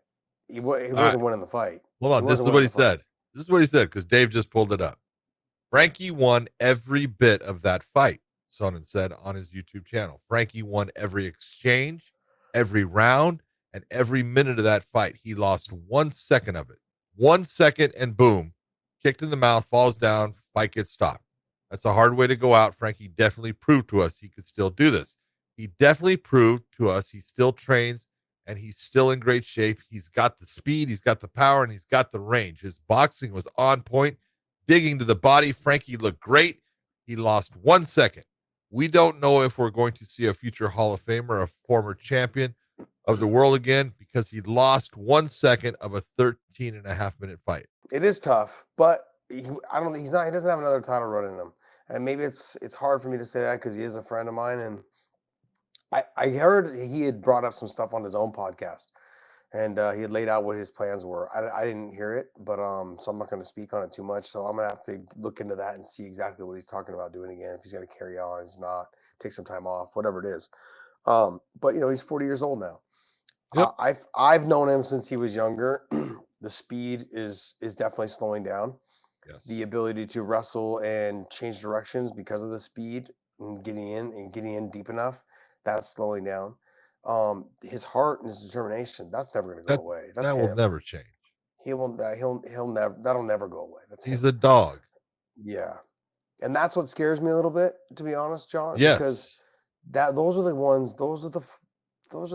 he wasn't winning the fight. Hold on. This is what he said. This is what he said, because Dave just pulled it up. Frankie won every bit of that fight, Sonnen said on his YouTube channel. Frankie won every exchange, every round, and every minute of that fight. He lost 1 second of it. 1 second, and boom, kicked in the mouth, falls down, fight gets stopped. That's a hard way to go out. Frankie definitely proved to us he could still do this. He definitely proved to us he still trains, and he's still in great shape. He's got the speed, he's got the power, and he's got the range. His boxing was on point, digging to the body. Frankie looked great. He lost 1 second. We don't know if we're going to see a future Hall of Famer, a former champion of the world again, because he lost 1 second of a 13.5-minute fight. It is tough, but he doesn't have another title run in him. And maybe it's hard for me to say that because he is a friend of mine. And I heard he had brought up some stuff on his own podcast, and he had laid out what his plans were. I didn't hear it, but so I'm not going to speak on it too much. So I'm going to have to look into that and see exactly what he's talking about doing again. If he's going to carry on, he's not, take some time off, whatever it is. But he's 40 years old now. Yep. I've known him since he was younger. The speed is definitely slowing down. Yes. The ability to wrestle and change directions because of the speed and getting in deep enough, that's slowing down. His heart and his determination, that's never going to go away. That will never change. He'll never, that'll never go away. He's a dog. Yeah. And that's what scares me a little bit, to be honest, John. Yes. Because those are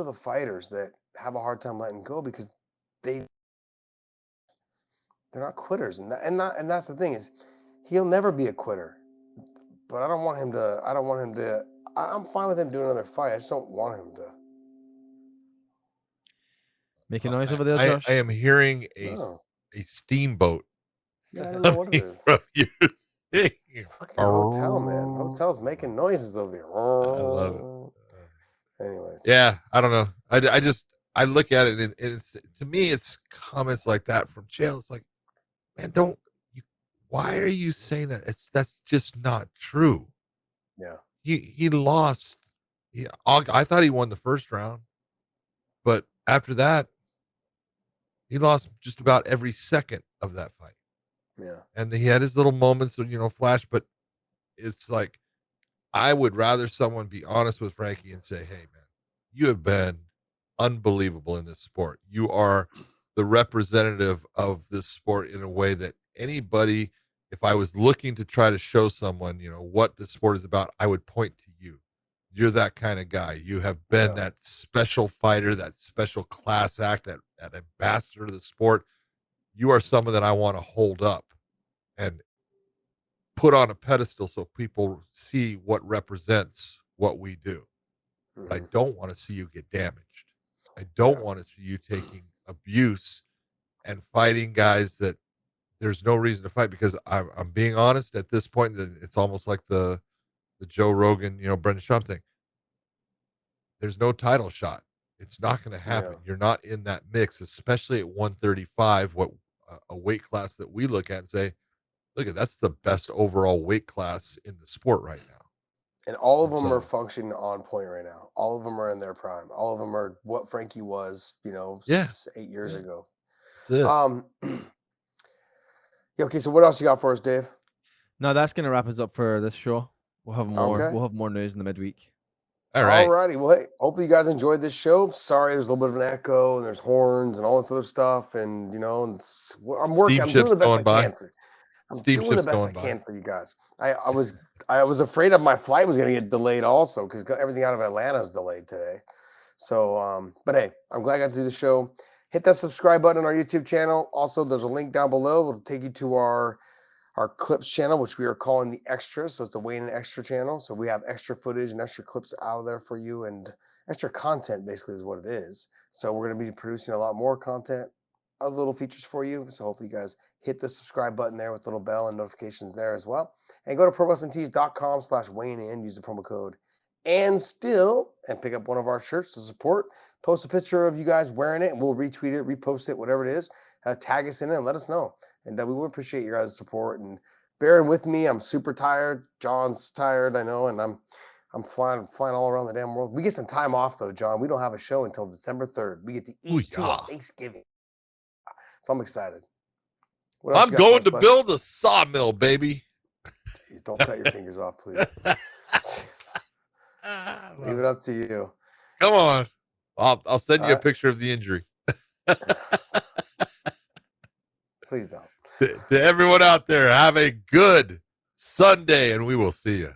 the fighters that have a hard time letting go because they're not quitters, and that's the thing is he'll never be a quitter. But I don't want him to. I'm fine with him doing another fight. I just don't want him to make a noise over there, Josh. I am hearing a steamboat. Yeah, I don't know what it is. From you. Fucking hotel, man. Hotel's making noises over here. I love it. Anyways. Yeah, I don't know. I look at it and it's, to me, it's comments like that from Chael. It's like, man, why are you saying that? That's just not true. Yeah. He lost. I thought he won the first round, but after that, he lost just about every second of that fight. Yeah. And he had his little moments of, flash, but it's like, I would rather someone be honest with Frankie and say, hey, man, you have been unbelievable in this sport. You are the representative of this sport in a way that anybody, if I was looking to try to show someone, what the sport is about, I would point to you. You're that kind of guy. You have been that special fighter, that special class act, that ambassador to the sport. You are someone that I want to hold up and put on a pedestal so people see what represents what we do. But I don't want to see you get damaged. I don't want to see you taking abuse and fighting guys that there's no reason to fight. Because I'm being honest at this point, it's almost like the Joe Rogan, Brendan Schaub thing. There's no title shot. It's not going to happen. Yeah. You're not in that mix, especially at 135, what a weight class that we look at and say, look, that's the best overall weight class in the sport right now. And all of them are functioning on point right now. All of them are in their prime. All of them are what Frankie was, 8 years ago. That's it. Okay, so what else you got for us, Dave? No, that's going to wrap us up for this show. We'll have more. Okay. We'll have more news in the midweek. All right. Alrighty. Well, hey, hopefully you guys enjoyed this show. Sorry, there's a little bit of an echo and there's horns and all this other stuff. And I'm working. I'm doing the best I can for you. I'm doing the best I can for you guys. I was afraid of my flight was going to get delayed also because everything out of Atlanta is delayed today. So, but hey, I'm glad I got to do the show. Hit that subscribe button on our YouTube channel. Also, there's a link down below. It'll take you to our clips channel, which we are calling the extra. So it's the Wayne and Extra channel. So we have extra footage and extra clips out of there for you, and extra content basically is what it is. So we're going to be producing a lot more content, other little features for you. So hopefully you guys hit the subscribe button there with the little bell and notifications there as well. And go to ProWrestlingTees.com/WayneIn, use the promo code and pick up one of our shirts to support. Post a picture of you guys wearing it and we'll retweet it, repost it, whatever it is. Tag us in it and let us know. And we will appreciate your guys' support and bearing with me. I'm super tired. John's tired, I know, and I'm flying all around the damn world. We get some time off though, John. We don't have a show until December 3rd. We get to eat too on Thanksgiving. So I'm excited. I'm going to build a sawmill, baby. Jeez, don't cut your fingers off, please. Leave it up to you. Come on. I'll send you a picture of the injury. Please don't. To everyone out there, have a good Sunday, and we will see you.